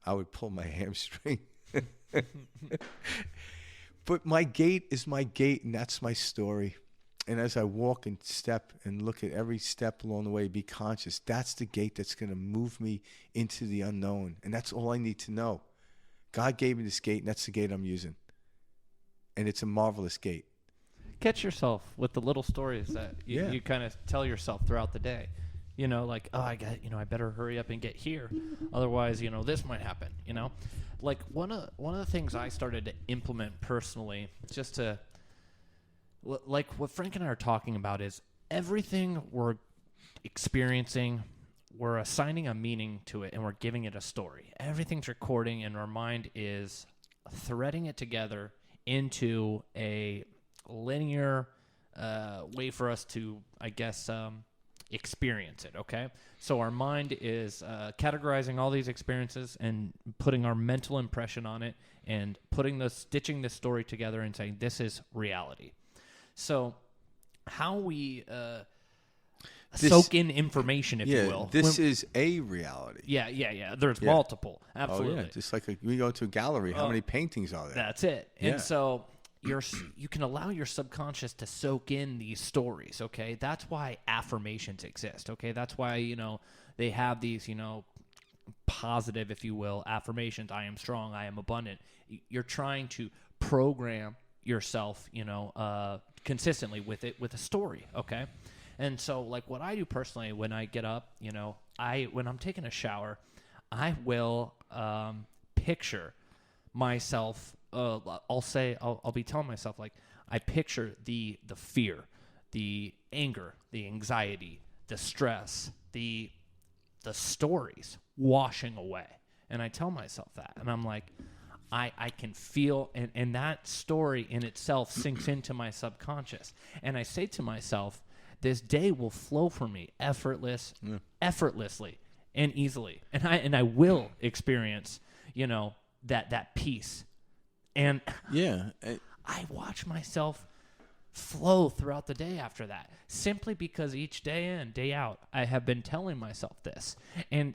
I would pull my hamstring. But my gate is my gate, and that's my story. And as I walk and step and look at every step along the way, be conscious. That's the gate that's going to move me into the unknown. And that's all I need to know. God gave me this gate, and that's the gate I'm using. And it's a marvelous gate. Catch yourself with the little stories that you kind of tell yourself throughout the day. Like, I better hurry up and get here. Otherwise, this might happen, Like one of the things I started to implement personally, just to, like what Frank and I are talking about, is everything we're experiencing, we're assigning a meaning to it, and we're giving it a story. Everything's recording, and our mind is threading it together into a linear way for us to, I guess, experience it, okay? So our mind is categorizing all these experiences and putting our mental impression on it and stitching this story together and saying, this is reality. So how we soak in information, if you will. This is a reality. Yeah. There's multiple. Absolutely. Oh, yeah. Just like we go to a gallery, how many paintings are there? That's it. Yeah. And so you can allow your subconscious to soak in these stories, okay? That's why affirmations exist, okay? That's why, they have these, positive, if you will, affirmations. I am strong. I am abundant. You're trying to program yourself, consistently with a story, okay? And so, like, what I do personally when I get up, when I'm taking a shower, I will picture myself. I'll be telling myself, like, I picture the fear, the anger, the anxiety, the stress, the stories washing away. And I tell myself that. And I'm like, I can feel, and that story in itself sinks into my subconscious. And I say to myself, this day will flow for me effortlessly and easily. And I will experience, that peace. And I watch myself flow throughout the day after that, simply because each day in, day out, I have been telling myself this. And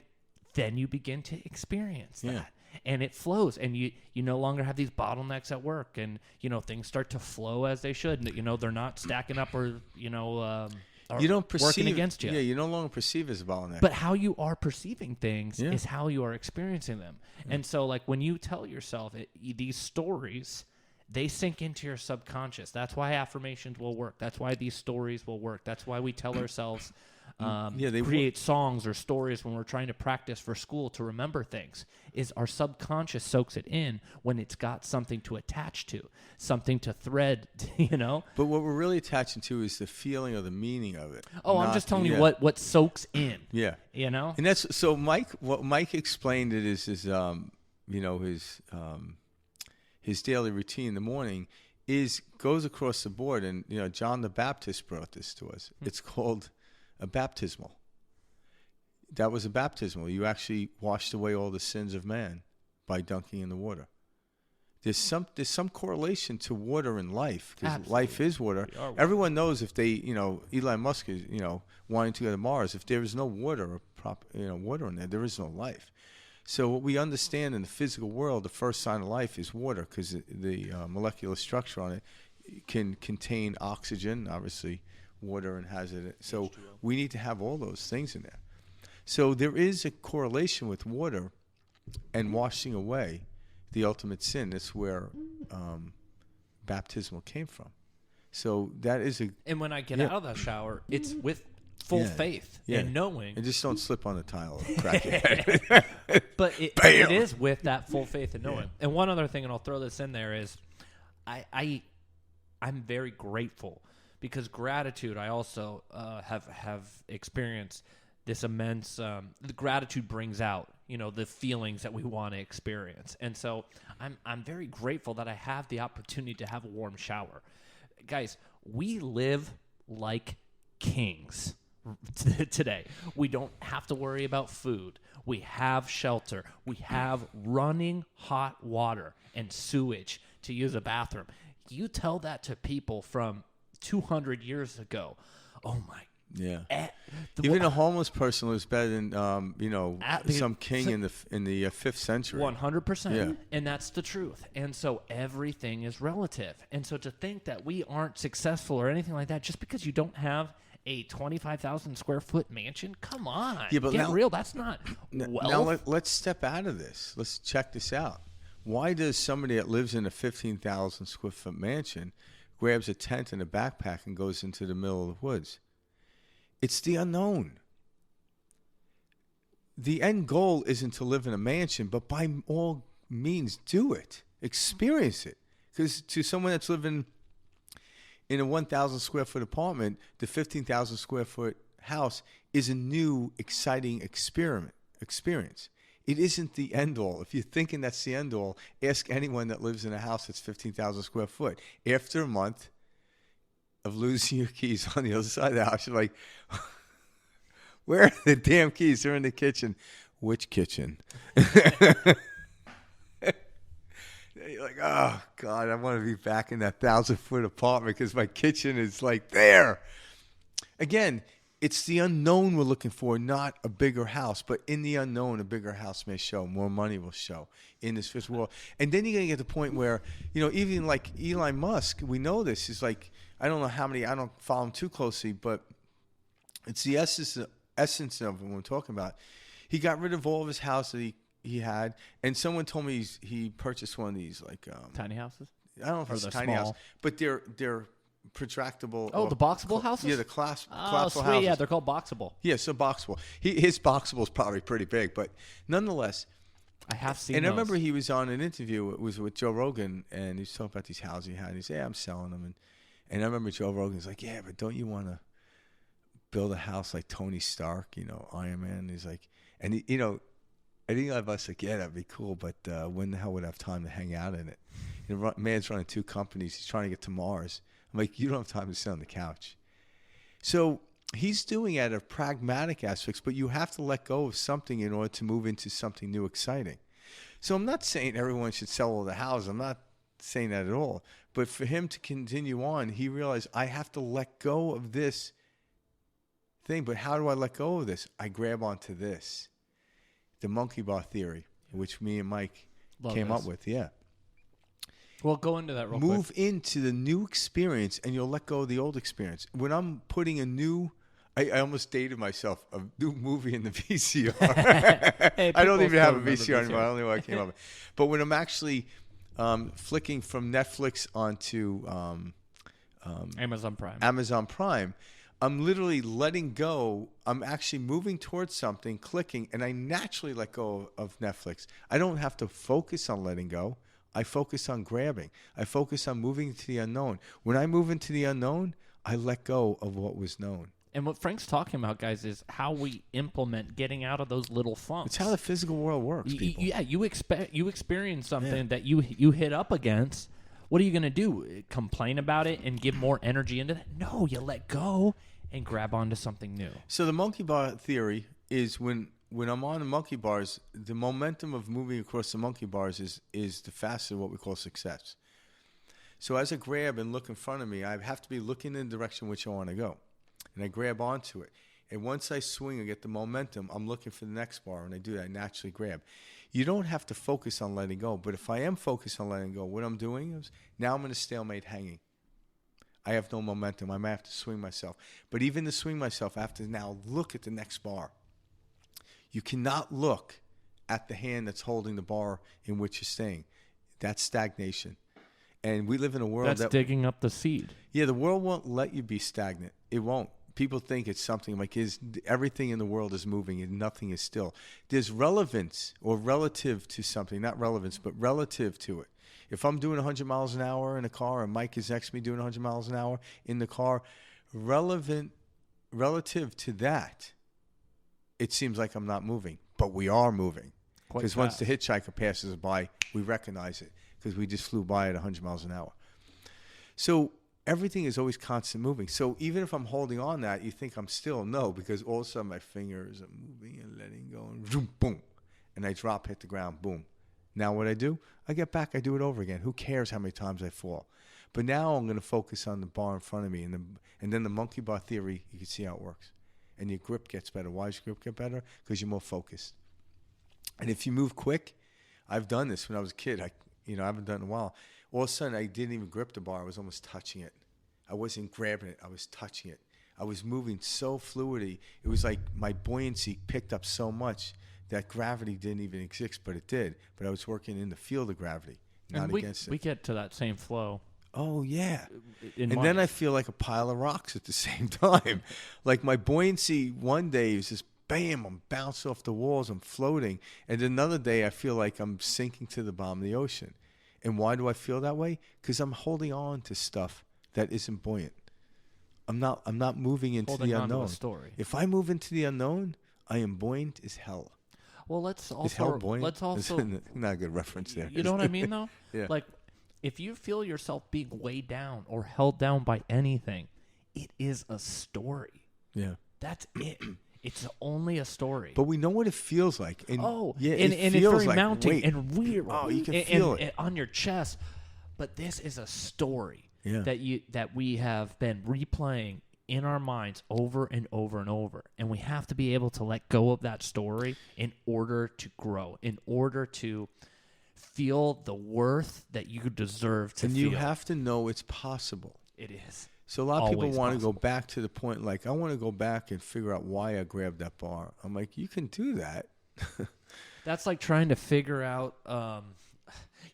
then you begin to experience that. And it flows, and you no longer have these bottlenecks at work, and things start to flow as they should. They're not stacking up or you don't perceive working against you. Yeah, you no longer perceive as a bottleneck. But how you are perceiving things is how you are experiencing them. And so, like, when you tell yourself these stories, they sink into your subconscious. That's why affirmations will work. That's why these stories will work. That's why we tell ourselves they create songs or stories when we're trying to practice for school to remember things, is our subconscious soaks it in when it's got something to attach to, something to thread, you know? But what we're really attaching to is the feeling or the meaning of it. Oh, I'm just telling you what soaks in. Yeah. You know? And that's so what Mike explained it is his daily routine in the morning goes across the board, and John the Baptist brought this to us. It's called a baptismal. That was a baptismal. You actually washed away all the sins of man by dunking in the water. There's some correlation to water in life, because life is water. Everyone knows if they, Elon Musk is, wanting to go to Mars. If there is no water or water in there is no life. So what we understand in the physical world, the first sign of life is water, because the molecular structure on it can contain oxygen, obviously water, and has it. So H2O. We need to have all those things in there. So there is a correlation with water and washing away the ultimate sin. That's where baptismal came from. So that is And when I get out of that shower, it's with full faith and knowing. And just don't slip on the tile or crack your head. But it is with that full faith and knowing. Yeah. And one other thing, and I'll throw this in there, is I'm very grateful, because gratitude, I also have experienced this immense the gratitude brings out the feelings that we want to experience. And so I'm very grateful that I have the opportunity to have a warm shower. Guys, we live like kings today. We don't have to worry about food. We have shelter. We have running hot water and sewage to use a bathroom. You tell that to people from 200 years ago. Oh my. Yeah. Even a homeless person lives better than some king in the 5th century. 100%. Yeah. And that's the truth. And so everything is relative. And so to think that we aren't successful or anything like that just because you don't have a 25,000 square foot mansion, come on. Yeah, but get real. That's not wealth. Now let's step out of this. Let's check this out. Why does somebody that lives in a 15,000 square foot mansion grabs a tent and a backpack and goes into the middle of the woods? It's the unknown. The end goal isn't to live in a mansion, but by all means do it. Experience it. Because to someone that's living in a 1,000 square foot apartment, the 15,000 square foot house is a new, exciting experience. It isn't the end all. If you're thinking that's the end all, ask anyone that lives in a house that's 15,000 square foot. After a month of losing your keys on the other side of the house, you're like, where are the damn keys? They're in the kitchen. Which kitchen? You're like, oh, God, I want to be back in that 1,000-foot apartment because my kitchen is like there. Again, it's the unknown we're looking for, not a bigger house. But in the unknown, a bigger house may show. More money will show in this physical world. And then you're going to get to the point where, even like Elon Musk, we know this. Is like, I don't know how many, I don't follow him too closely, but it's the essence of what we're talking about. He got rid of all of his house that he had. And someone told me he purchased one of these, like... tiny houses? I don't know if it's a tiny house. But they're retractable. Oh, the boxable houses? Yeah, the collapsible sweet. houses. Yeah, they're called boxable. Yeah, so boxable. His boxable is probably pretty big, but nonetheless. I have seen And those. I remember he was on an interview. It was with Joe Rogan, and he was talking about these houses he had. And he said, yeah, I'm selling them. And I remember Joe Rogan's like, yeah, but don't you want to build a house like Tony Stark, Iron Man? And he's like, and I think I was like, yeah, that'd be cool, but when the hell would I have time to hang out in it? Man's running 2 companies. He's trying to get to Mars. I'm like, you don't have time to sit on the couch. So he's doing it out of pragmatic aspects, but you have to let go of something in order to move into something new, exciting. So I'm not saying everyone should sell all the houses. I'm not saying that at all. But for him to continue on, he realized, I have to let go of this thing. But how do I let go of this? I grab onto this. The monkey bar theory, which me and Mike came up with. Yeah. Well, go into that real quick. Move into the new experience, and you'll let go of the old experience. When I'm putting a new, I almost dated myself, a new movie in the VCR. Hey, I don't even have a VCR anymore. I don't know why I came up with it. But when I'm actually flicking from Netflix onto Amazon Prime, I'm literally letting go. I'm actually moving towards something, clicking, and I naturally let go of Netflix. I don't have to focus on letting go. I focus on grabbing. I focus on moving into the unknown. When I move into the unknown, I let go of what was known. And what Frank's talking about, guys, is how we implement getting out of those little funks. It's how the physical world works, people. Yeah, you experience something that you hit up against. What are you going to do? Complain about it and give more energy into that? No, you let go and grab onto something new. So the monkey bar theory is when I'm on the monkey bars, the momentum of moving across the monkey bars is the fastest of what we call success. So as I grab and look in front of me, I have to be looking in the direction which I want to go. And I grab onto it. And once I swing and get the momentum, I'm looking for the next bar. And I do that, I naturally grab. You don't have to focus on letting go. But if I am focused on letting go, what I'm doing is now I'm in a stalemate hanging. I have no momentum. I might have to swing myself. But even to swing myself, I have to now look at the next bar. You cannot look at the hand that's holding the bar in which you're staying. That's stagnation. And we live in a world that's digging up the seed. Yeah, the world won't let you be stagnant. It won't. People think it's something like everything in the world is moving and nothing is still. There's relevance or relative to something, not relevance, but relative to it. If I'm doing 100 miles an hour in a car and Mike is next to me doing 100 miles an hour in the car, relative to that, it seems like I'm not moving, but we are moving. Because once the hitchhiker passes by, we recognize it because we just flew by at 100 miles an hour. So everything is always constant moving. So even if I'm holding on that, you think I'm still. No, because all of a sudden my fingers are moving and letting go and zoom, boom. And I drop, hit the ground, boom. Now what I do, I get back, I do it over again. Who cares how many times I fall? But now I'm going to focus on the bar in front of me. And then the monkey bar theory, you can see how it works. And your grip gets better. Why does your grip get better? Because you're more focused. And if you move quick, I've done this when I was a kid. I haven't done it in a while. All of a sudden, I didn't even grip the bar. I was almost touching it. I wasn't grabbing it. I was touching it. I was moving so fluidly. It was like my buoyancy picked up so much that gravity didn't even exist, but it did. But I was working in the field of gravity, not against it. We get to that same flow. Oh, yeah. Then I feel like a pile of rocks at the same time. Like my buoyancy one day is just, bam, I'm bouncing off the walls, I'm floating. And another day I feel like I'm sinking to the bottom of the ocean. And why do I feel that way? Because I'm holding on to stuff that isn't buoyant. I'm not moving into the unknown. On to a story. If I move into the unknown, I am buoyant as hell. Well, let's also is hell buoyant? Not a good reference there. You know what I mean, though? Yeah. Like, if you feel yourself being weighed down or held down by anything, it is a story. Yeah. That's it. It's only a story. But we know what it feels like. And yeah, and it it's feels very like mounting weight. and weird. Oh, you can feel it. And on your chest. But this is a story yeah. that we have been replaying in our minds over and over and over. And we have to be able to let go of that story in order to grow, in order to feel the worth that you deserve to feel. And you have to know it's possible. It is. So a lot of people want to go back to the point, like, I want to go back and figure out why I grabbed that bar. I'm like, you can do that. That's like trying to figure out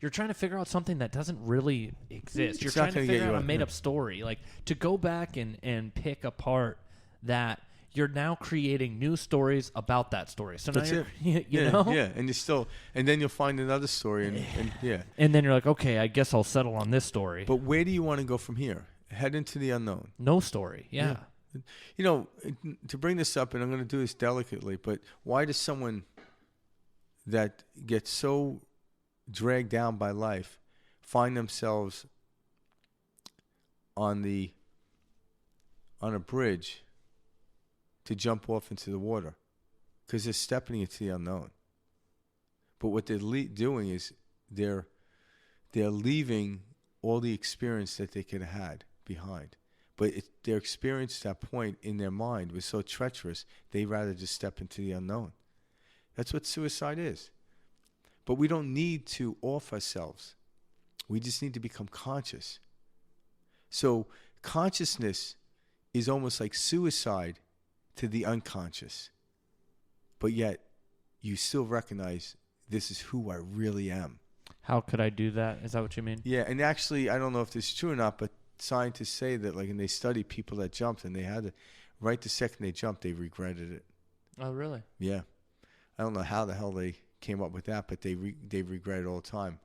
you're trying to figure out something that doesn't really exist. You're trying to figure out a made-up story. Like, to go back and pick apart that, you're now creating new stories about that story. So that's now it. you know? Yeah, and then you'll find another story. And yeah. And then you're like, okay, I guess I'll settle on this story. But where do you want to go from here? Head into the unknown. No story, yeah. You know, to bring this up, and I'm going to do this delicately, but why does someone that gets so dragged down by life find themselves on a bridge to jump off into the water? Because they're stepping into the unknown. But what they're doing is they're leaving all the experience that they could have had behind. But their experience at that point in their mind was so treacherous, they'd rather just step into the unknown. That's what suicide is. But we don't need to off ourselves. We just need to become conscious. So consciousness is almost like suicide to the unconscious. But yet, you still recognize this is who I really am. How could I do that? Is that what you mean? Yeah, and actually, I don't know if this is true or not, but scientists say that, like, and they study people that jumped, and they had to, right the second they jumped, they regretted it. Oh, really? Yeah. I don't know how the hell they came up with that, but they regret it all the time.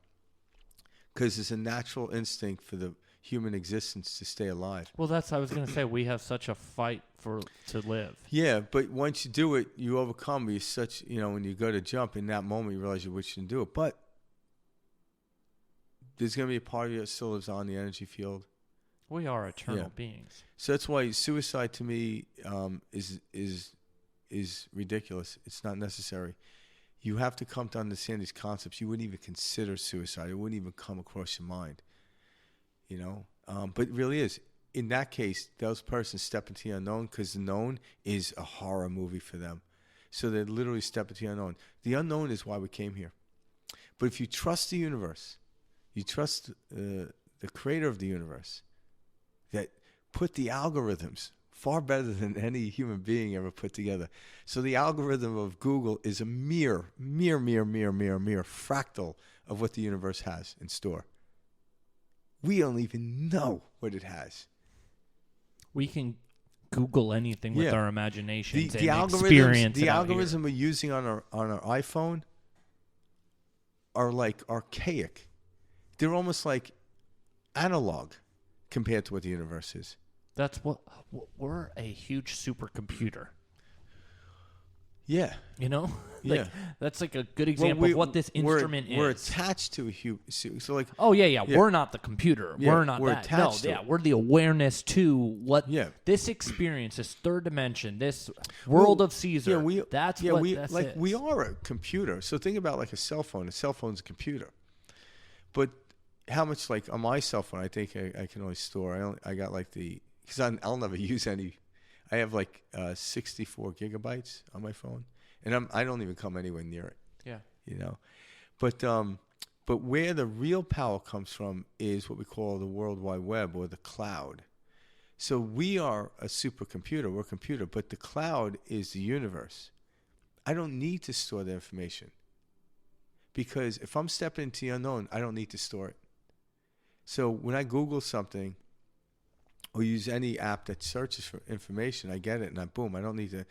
Because it's a natural instinct for the human existence to stay alive. Well, I was going to say, we have such a fight to live. Yeah, but once you do it, you overcome. You're such, when you go to jump, in that moment, you realize you shouldn't do it. But there's going to be a part of you that still lives on the energy field. We are eternal beings. So that's why suicide to me is ridiculous. It's not necessary. You have to come to understand these concepts. You wouldn't even consider suicide. It wouldn't even come across your mind. But it really is. In that case, those persons step into the unknown, because the known is a horror movie for them. So they literally step into the unknown. The unknown is why we came here. But if you trust the universe, you trust the creator of the universe, that put the algorithms far better than any human being ever put together. So the algorithm of Google is a mere fractal of what the universe has in store. We don't even know what it has. We can Google anything with our imaginations the and experience. The algorithm we're using on our iPhone are like archaic. They're almost like analog compared to what the universe is. That's what we're a huge supercomputer. Yeah. Like, that's like a good example of what this instrument is. We're attached to a human. So like. Oh yeah. We're not the computer. Yeah, we're not that. No, yeah, we're the awareness to what this experience, this third dimension, this world of Caesar. We are a computer. So think about like a cell phone. A cell phone's a computer. But how much, like on my cell phone, I think I can only store. I got like because I'll never use any. I have like 64 gigabytes on my phone, and I don't even come anywhere near it. Yeah. But where the real power comes from is what we call the World Wide Web, or the cloud. So we are a supercomputer. We're a computer, but the cloud is the universe. I don't need to store the information, because if I'm stepping into the unknown, I don't need to store it. So when I Google something, or use any app that searches for information, I get it, and I don't need to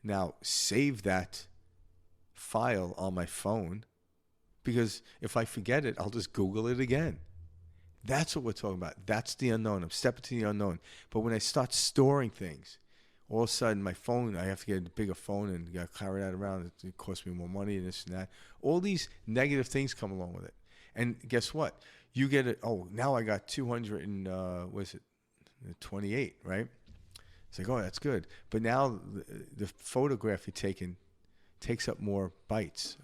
now save that file on my phone, because if I forget it, I'll just Google it again. That's what we're talking about. That's the unknown. I'm stepping to the unknown. But when I start storing things, all of a sudden my phone, I have to get a bigger phone and got to carry that around. It costs me more money and this and that. All these negative things come along with it. And guess what? You get it. Oh, now I got 228, right? It's like, oh, that's good. But now the photograph you're taking takes up more bytes.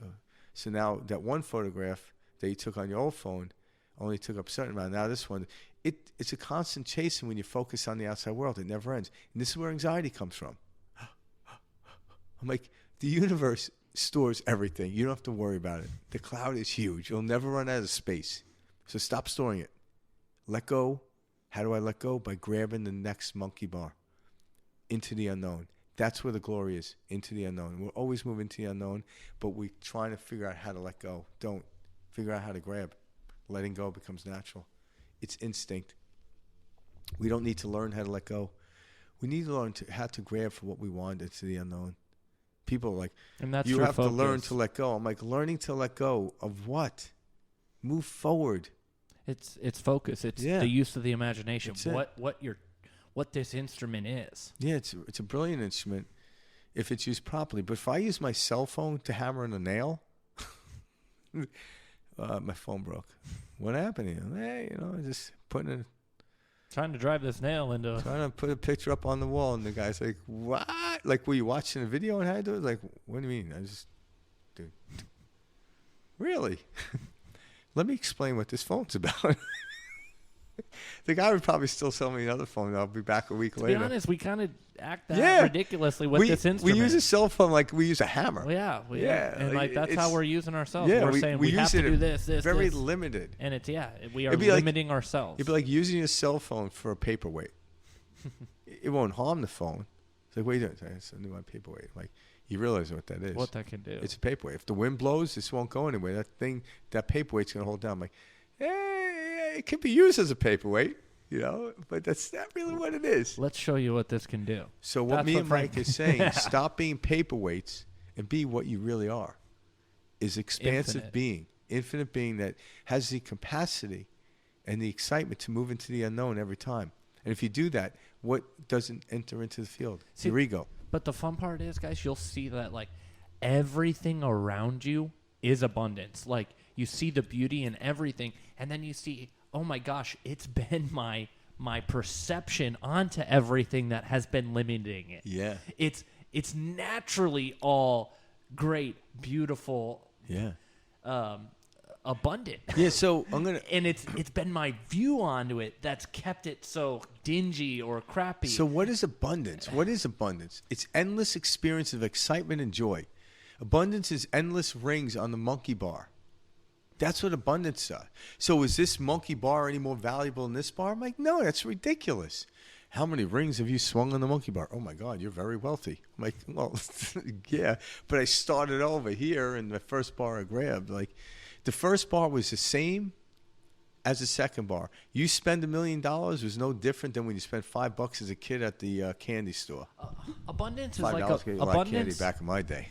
So now that one photograph that you took on your old phone only took up a certain amount. Now this one, it's a constant chasing when you focus on the outside world. It never ends. And this is where anxiety comes from. I'm like, the universe stores everything. You don't have to worry about it. The cloud is huge. You'll never run out of space. So stop storing it. Let go. How do I let go? By grabbing the next monkey bar into the unknown. That's where the glory is, into the unknown. We're always moving to the unknown, but we're trying to figure out how to let go. Don't figure out how to grab. Letting go becomes natural. It's instinct. We don't need to learn how to let go. We need to learn how to grab for what we want into the unknown. People are like, and that's you have focus. to learn to let go. I'm like, learning to let go of what? Move forward. It's focus. It's the use of the imagination. What this instrument is. Yeah, it's a brilliant instrument if it's used properly. But if I use my cell phone to hammer in a nail, my phone broke. What happened here? Hey, just trying to drive this nail into. Trying to put a picture up on the wall, and the guy's like, "What? Like, were you watching a video on how to do it?" Like, what do you mean? Dude, really? Let me explain what this phone's about. The guy would probably still sell me another phone. I'll be back a week later. To be honest, we kind of act that ridiculously with this instrument. We use a cell phone like we use a hammer. Well, and like that's how we're using ourselves. Yeah, we're saying we have to do this, very limited. And it's we are limiting ourselves. It'd be like using a cell phone for a paperweight. It won't harm the phone. It's like, what are you doing? It's a new paperweight. Like, you realize what that is. What that can do. It's a paperweight. If the wind blows, this won't go anywhere. That paperweight's going to hold down. I'm like, it can be used as a paperweight. You know, but that's not really what it is. Let's show you what this can do. So what That's me what and Mike Frank- is saying, stop being paperweights and be what you really are. Is expansive Infinite. infinite being that has the capacity and the excitement to move into the unknown every time. And if you do that, what doesn't enter into the field? See, Your ego. But the fun part is, guys, you'll see that like everything around you is abundance. Like you see the beauty in everything, and then you see, oh my gosh, it's been my perception onto everything that has been limiting it. Yeah. It's naturally all great, beautiful, Yeah. abundant. Yeah, so I'm going to... And it's been my view onto it that's kept it so dingy or crappy. So what is abundance? What is abundance? It's endless experience of excitement and joy. Abundance is endless rings on the monkey bar. That's what abundance is. So is this monkey bar any more valuable than this bar? I'm like, no, that's ridiculous. How many rings have you swung on the monkey bar? Oh, my God, you're very wealthy. I'm like, well, yeah, but I started over here, and the first bar I grabbed, like, the first bar was the same as the second bar. You spend $1 million was no different than when you spent $5 as a kid at the candy store. Abundance is $5 like get you a lot of candy abundance. back in my day.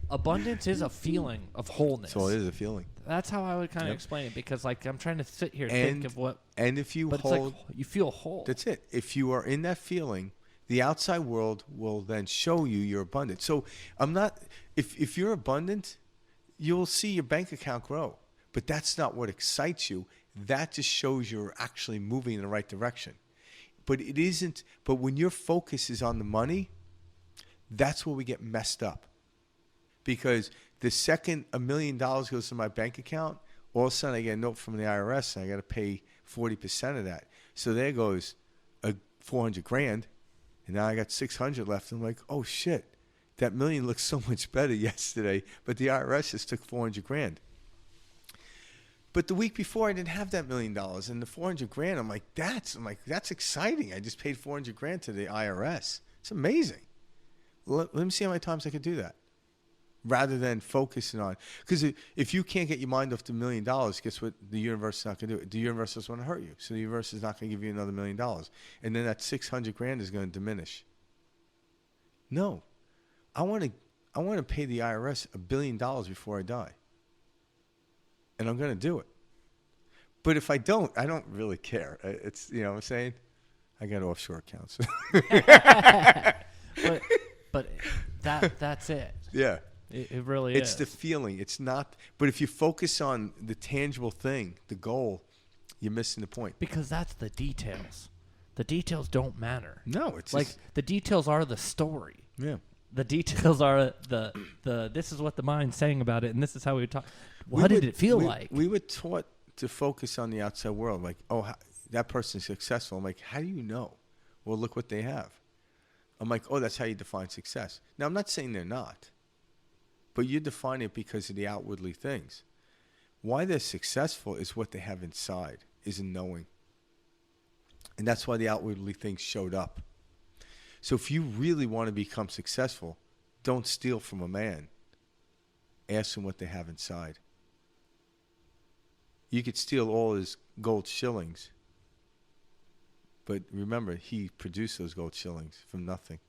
Abundance is a feeling of wholeness. So it is a feeling. That's how I would kind of Yep. explain it, because like I'm trying to sit here and And think of what. And if you But hold, it's like you feel whole. that's it. If you are in that feeling, the outside world will then show you your abundance. So I'm not. If you're abundant, you'll see your bank account grow. But that's not what excites you. That just shows you're actually moving in the right direction. But it isn't. But when your focus is on the money, that's where we get messed up. Because the second $1 million goes to my bank account, all of a sudden I get a note from the IRS and I got to pay 40% of that. So there goes $400,000, and now I got 600 left. I'm like, oh shit, that million looks so much better yesterday, but the IRS just took $400,000. But the week before I didn't have that $1 million, and the $400,000, I'm like, that's exciting. I just paid $400,000 to the IRS. It's amazing. Let me see how many times I could do that. Rather than focusing on, because if you can't get your mind off the $1 million, guess what? The universe is not going to do it. The universe doesn't want to hurt you, so the universe is not going to give you another $1 million, and then that $600,000 is going to diminish. No, I want to pay the IRS $1 billion before I die, and I'm going to do it. But if I don't really care. It's, you know what I'm saying? I got offshore accounts. but that's it. Yeah. It really It's is. the feeling. It's not. But if you focus on the tangible thing, the goal, you're missing the point. Because that's the details. The details don't matter. No, it's like just, the details are the story. yeah. The details are the this is what the mind's saying about it, and this is how we would talk. What did it feel like? We were taught to focus on the outside world. Like, oh, that person's successful. I'm like, how do you know? Well, look what they have. I'm like, oh, that's how you define success. Now, I'm not saying they're not. But you define it because of the outwardly things. Why they're successful is what they have inside, is a knowing. And that's why the outwardly things showed up. So if you really want to become successful, don't steal from a man. Ask them what they have inside. You could steal all his gold shillings. But remember, he produced those gold shillings from nothing.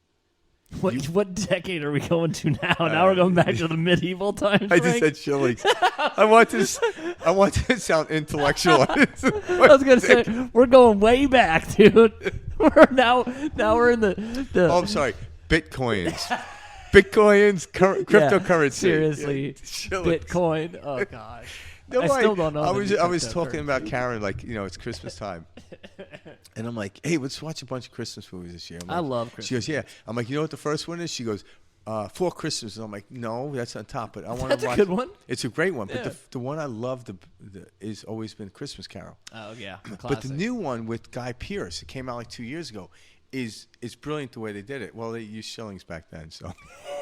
What decade are we going to now? Now we're going back to the medieval times. I just said shillings. I want to sound intellectual. I was gonna say we're going way back, dude. We're we're in the Oh, I'm sorry. Bitcoins, cryptocurrency. Yeah, seriously, Yeah, Bitcoin. Oh gosh. No, I still don't know. I was talking about Karen, like, you know, it's Christmas time. And I'm like, hey, let's watch a bunch of Christmas movies this year. I love Christmas. She goes, yeah. I'm like, you know what the first one is? She goes, Four Christmases. I'm like, no, that's on top. But I want That's to watch. a good one. It's a great one. Yeah. But the one I love is always been Christmas Carol. Oh yeah, But the new one with Guy Pearce, it came out like 2 years ago, is brilliant the way they did it. Well, they used shillings back then, so.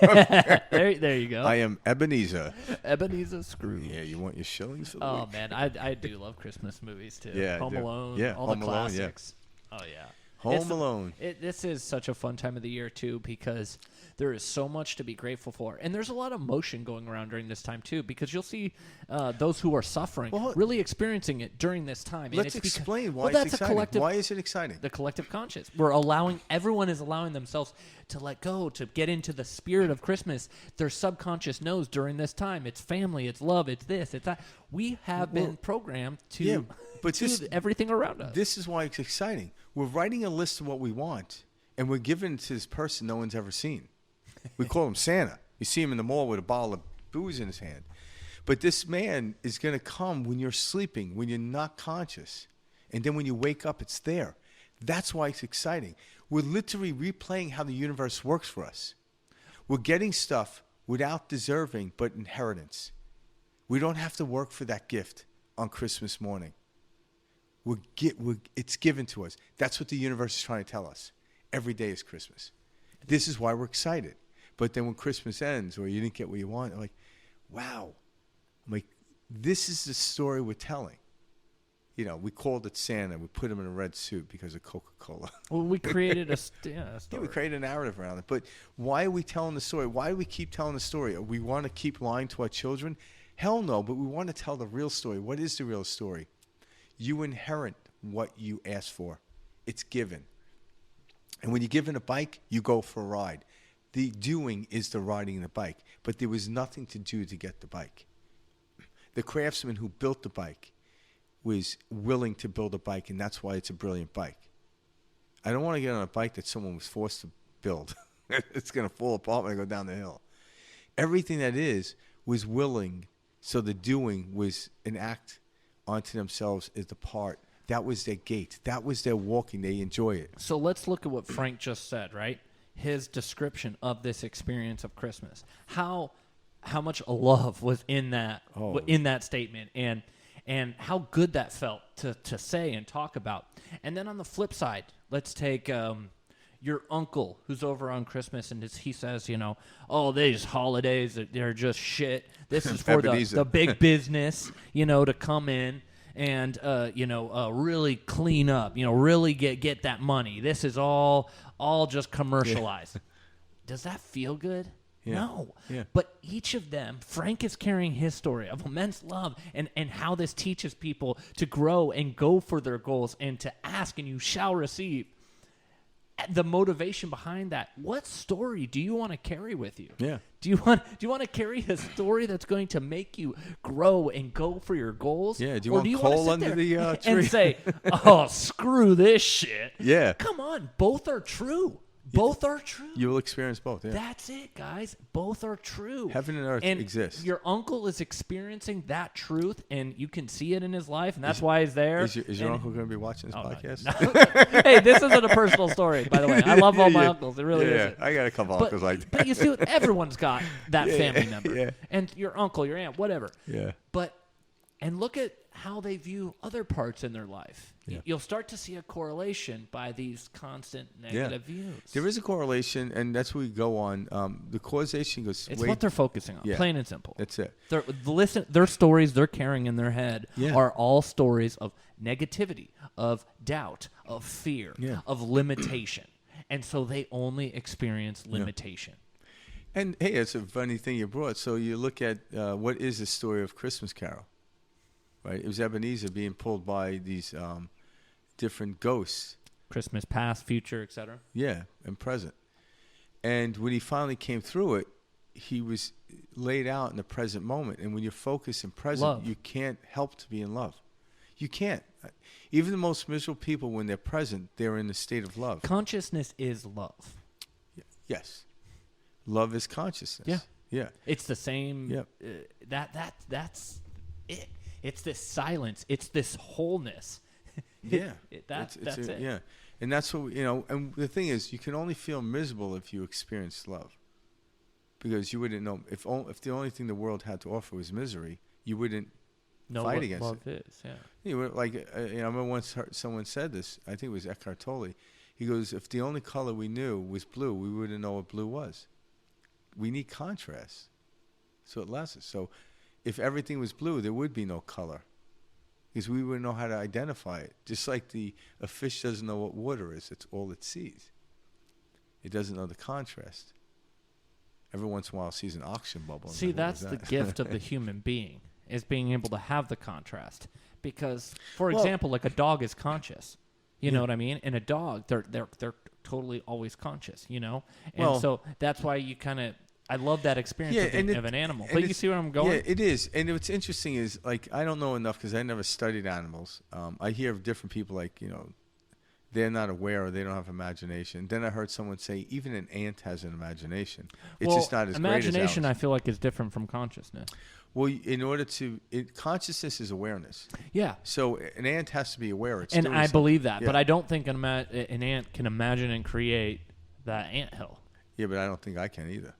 there you go. I am Ebenezer. Ebenezer Scrooge. Yeah, you want your shillings for the Oh week? man, I do love Christmas movies too. Yeah, I Home do. Alone. Yeah, all Home the Alone, yeah. classics. Oh yeah. Home Alone. This is such a fun time of the year, too, because there is so much to be grateful for. And there's a lot of emotion going around during this time, too, because you'll see those who are suffering really experiencing it during this time. Let's explain why that's it's exciting. Why is it exciting? The collective conscious. Everyone is allowing themselves to let go, to get into the spirit of Christmas. Their subconscious knows during this time, it's family, it's love, it's this, it's that. We have been programmed to, everything around us. This is why it's exciting. We're writing a list of what we want, and we're giving it to this person no one's ever seen. We call him Santa. You see him in the mall with a bottle of booze in his hand. But this man is going to come when you're sleeping, when you're not conscious. And then when you wake up, it's there. That's why it's exciting. We're literally replaying how the universe works for us. We're getting stuff without deserving, but inheritance. We don't have to work for that gift on Christmas morning. It's given to us. That's what the universe is trying to tell us. Every day is Christmas. This is why we're excited. But then when Christmas ends or you didn't get what you want, I'm like, wow. I'm like, this is the story we're telling. You know, we called it Santa. We put him in a red suit because of Coca-Cola. Well, we created a story. Yeah, we created a narrative around it. But why are we telling the story? Why do we keep telling the story? We want to keep lying to our children? Hell no, but we want to tell the real story. What is the real story? You inherit what you ask for. It's given. And when you're given a bike, you go for a ride. The doing is the riding the bike. But there was nothing to do to get the bike. The craftsman who built the bike was willing to build a bike, and that's why it's a brilliant bike. I don't want to get on a bike that someone was forced to build. It's going to fall apart when I go down the hill. Everything that is was willing, so the doing was an act onto themselves as the part. That was their gait. That was their walking. They enjoy it. So let's look at what Frank just said, right? His description of this experience of Christmas. How much love was in that statement, and how good that felt to say and talk about. And then on the flip side, let's take your uncle who's over on Christmas, and he says, these holidays, they're just shit. This is for the big business, to come in and, really clean up, really get that money. This is all just commercialized. Yeah. Does that feel good? Yeah. No. Yeah. But each of them, Frank is carrying his story of immense love and how this teaches people to grow and go for their goals and to ask and you shall receive. The motivation behind that. What story do you want to carry with you? Yeah. Do you want to carry a story that's going to make you grow and go for your goals? Yeah. Do you want coal under the tree? And say, oh, screw this shit. Yeah. Come on. Both are true. Both are true. You will experience both. Yeah. That's it, guys. Both are true. Heaven and earth exist. Your uncle is experiencing that truth, and you can see it in his life, and that's why he's there. Is your uncle going to be watching this podcast? No. Hey, this isn't a personal story, by the way. I love all my uncles. It really isn't. I got a couple uncles like that. But you see, everyone's got that family member. Yeah. And your uncle, your aunt, whatever. Yeah. And look at how they view other parts in their life. Yeah. You'll start to see a correlation by these constant negative views. There is a correlation, and that's what we go on. The causation goes. It's what they're focusing on, plain and simple. That's it. Their stories they're carrying in their head are all stories of negativity, of doubt, of fear, of limitation. And so they only experience limitation. Yeah. And, hey, it's a funny thing you brought. So you look at what is the story of Christmas Carol? Right, it was Ebenezer being pulled by these different ghosts. Christmas past, future, etc. Yeah, and present. And when he finally came through it, he was laid out in the present moment. And when you're focused and present, you can't help to be in love. You can't. Even the most miserable people, when they're present, they're in a state of love. Consciousness is love. Yes. Love is consciousness. Yeah. Yeah. It's the same. Yep. That's it. It's this silence. It's this wholeness. Yeah. That's it. Yeah. And that's what, and the thing is, you can only feel miserable if you experience love. Because you wouldn't know, if the only thing the world had to offer was misery, you wouldn't fight against love it. Is, yeah. You would, I remember once someone said this, I think it was Eckhart Tolle. He goes, if the only color we knew was blue, we wouldn't know what blue was. We need contrast. So it lasts us. So if everything was blue, there would be no color. because we wouldn't know how to identify it. Just like a fish doesn't know what water is. It's all it sees. It doesn't know the contrast. Every once in a while it sees an oxygen bubble. See, that's the gift of the human being, is being able to have the contrast. Because, for example, like a dog is conscious. You know what I mean? And a dog, they're totally always conscious, you know? And so that's why you kind of... I love that experience of an animal. But you see where I'm going? Yeah, it is. And what's interesting is, like, I don't know enough because I never studied animals. I hear of different people, like, you know, they're not aware or they don't have imagination. Then I heard someone say even an ant has an imagination. It's just not as great as ours. Imagination, I feel like, is different from consciousness. Well, in order to... consciousness is awareness. Yeah. So an ant has to be aware. And I believe that. Yeah. But I don't think an ant can imagine and create that anthill. Yeah, but I don't think I can either.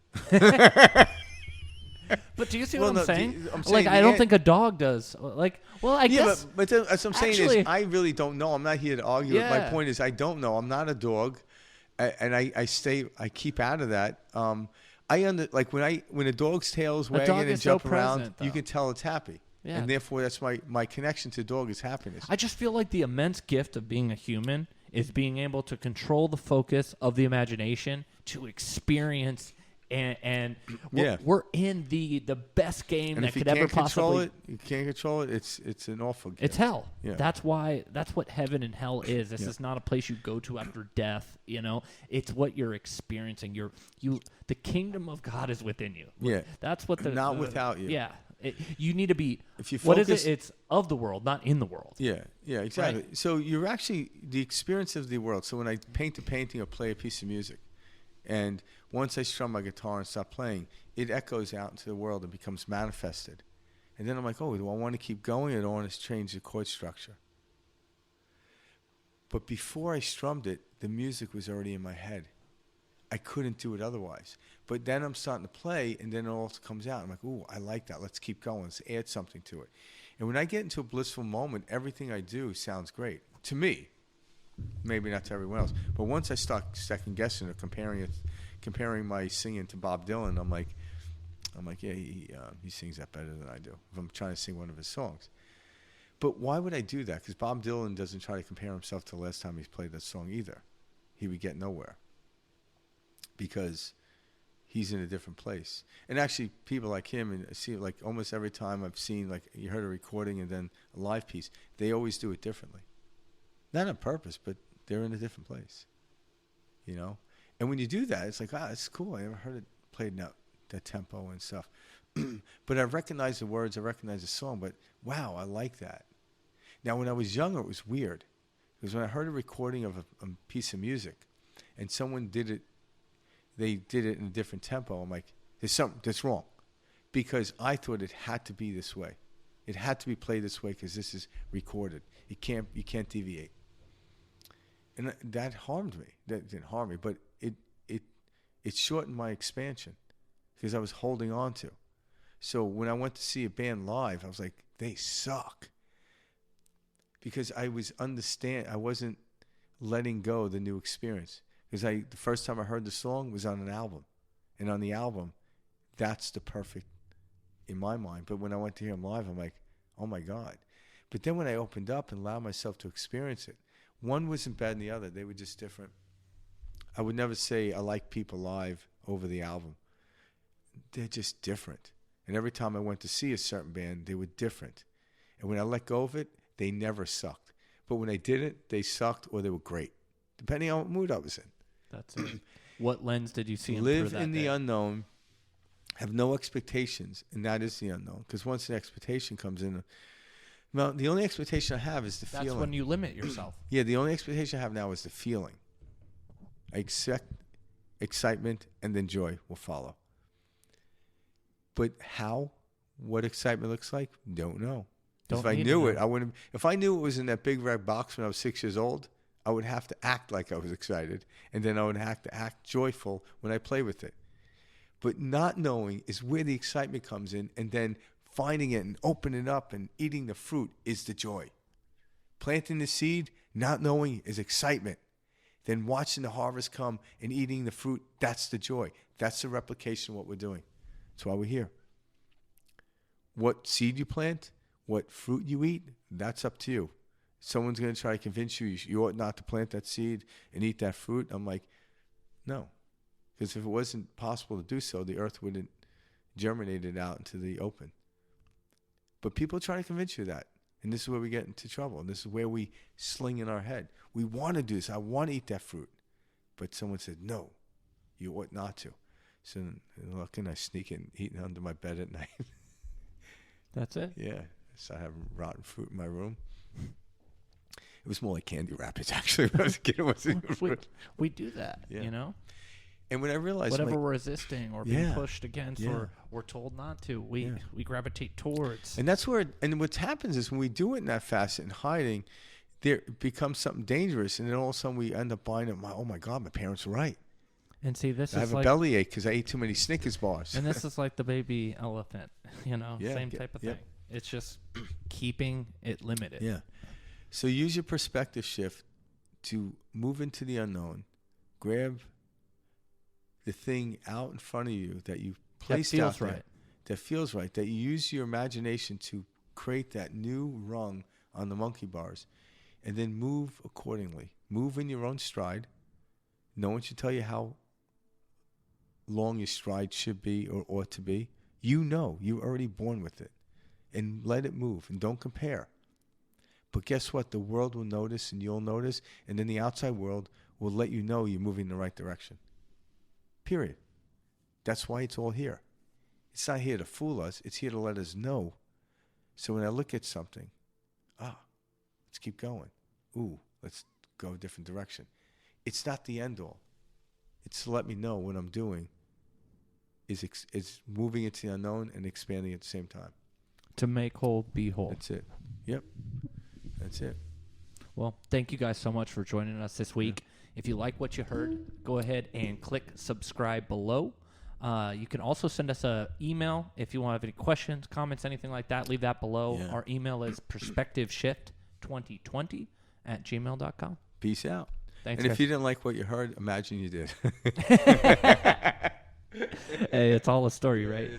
But do you see what I'm saying? Like, I don't think a dog does. Like, well, I guess. But as I'm saying is, I really don't know. I'm not here to argue. Yeah. My point is, I don't know. I'm not a dog, and I keep out of that. Like when a dog's tail is wagging and jumping around, you can tell it's happy. Yeah. And therefore, that's my connection to dog is happiness. I just feel like the immense gift of being a human is being able to control the focus of the imagination to experience. And we're in the best game that could ever possibly. You can't control it. It's an awful game. It's hell. Yeah. That's what heaven and hell is. This is not a place you go to after death. You know, it's what you're experiencing. The kingdom of God is within you. Yeah, that's what not without you. Yeah, you need to be. If you focus, what is it? It's of the world, not in the world. Yeah, exactly. Right? So you're actually the experience of the world. So when I paint a painting or play a piece of music. And once I strum my guitar and stop playing, it echoes out into the world and becomes manifested. And then I'm like, oh, do I want to keep going or do I want to change the chord structure? But before I strummed it, the music was already in my head. I couldn't do it otherwise. But then I'm starting to play, and then it all comes out. I'm like, ooh, I like that. Let's keep going. Let's add something to it. And when I get into a blissful moment, everything I do sounds great. To me. Maybe not to everyone else, but once I start second guessing or comparing my singing to Bob Dylan, I'm like, yeah, he sings that better than I do. If I'm trying to sing one of his songs, but why would I do that? Because Bob Dylan doesn't try to compare himself to the last time he's played that song either. He would get nowhere because he's in a different place. And actually, people like him, and I see like almost every time I've seen, like you heard a recording and then a live piece, they always do it differently. Not on purpose, but they're in a different place, you know? And when you do that, it's like, it's cool. I never heard it played in that tempo and stuff. But I recognize the words, I recognize the song, but wow, I like that. Now, when I was younger, it was weird. Because when I heard a recording of a piece of music and someone did it, they did it in a different tempo, I'm like, there's something that's wrong. Because I thought it had to be this way. It had to be played this way because this is recorded. You can't deviate. And that harmed me. That didn't harm me, but it shortened my expansion because I was holding on to. So when I went to see a band live, I was like, they suck. Because I wasn't letting go of the new experience. Because the first time I heard the song was on an album. And on the album, that's the perfect in my mind. But when I went to hear them live, I'm like, oh my God. But then when I opened up and allowed myself to experience it, one wasn't better than the other. They were just different. I would never say I like people live over the album. They're just different. And every time I went to see a certain band, they were different. And when I let go of it, they never sucked. But when I did it, they sucked or they were great, depending on what mood I was in. That's it. What lens did you see them Live through that in the day? unknown, have no expectations, and that is the unknown. Because once the expectation comes in, well, the only expectation I have is the feeling. That's when you limit yourself. Yeah, the only expectation I have now is the feeling. I expect excitement, and then joy will follow. But what excitement looks like, don't know. If I knew it, I wouldn't. If I knew it was in that big red box when I was 6 years old, I would have to act like I was excited, and then I would have to act joyful when I play with it. But not knowing is where the excitement comes in, and then finding it and opening it up and eating the fruit is the joy. Planting the seed, not knowing, is excitement. Then watching the harvest come and eating the fruit, that's the joy. That's the replication of what we're doing. That's why we're here. What seed you plant, What fruit you eat, that's up to you. Someone's going to try to convince you ought not to plant that seed and eat that fruit. I'm like, no. Because if it wasn't possible to do so, the earth wouldn't germinate it out into the open. But people try to convince you that. And this is where we get into trouble. And this is where we sling in our head. We want to do this. I want to eat that fruit. But someone said, no, you ought not to. So looking, I sneak in, eating under my bed at night. That's it? Yeah. So I have rotten fruit in my room. It was more like candy wrappers, actually. When I was a kid, it wasn't even fruit. We do that, you know? And when I realized... whatever we're resisting or being pushed against Yeah. or we're told not to, we gravitate towards. And that's where... And what happens is when we do it in that facet and hiding, there becomes something dangerous. And then all of a sudden we end up buying it. Oh, my God, my parents were right. And see, this I is have a bellyache because I ate too many Snickers bars. And this is like the baby elephant, you know? Same type of thing. It's just keeping it limited. Yeah. So use your perspective shift to move into the unknown. Grab the thing out in front of you that you placed out there. That feels right. That you use your imagination to create that new rung on the monkey bars. And then move accordingly. Move in your own stride. No one should tell you how long your stride should be or ought to be. You know. You're already born with it. And let it move. And don't compare. But guess what? The world will notice and you'll notice. And then the outside world will let you know you're moving in the right direction. Period. That's why it's all here. It's not here to fool us. It's here to let us know. So when I look at something, let's keep going. Ooh, let's go a different direction. It's not the end all. It's to let me know what I'm doing is moving into the unknown and expanding at the same time. To make whole, be whole. That's it. Yep. That's it. Well, thank you guys so much for joining us this week. If you like what you heard, go ahead and click subscribe below. You can also send us an email if you want to have any questions, comments, anything like that. Leave that below. Yeah. Our email is perspectiveshift2020@gmail.com. Peace out. Thanks, and guys. if you didn't like what you heard, imagine you did. Hey, it's all a story, right?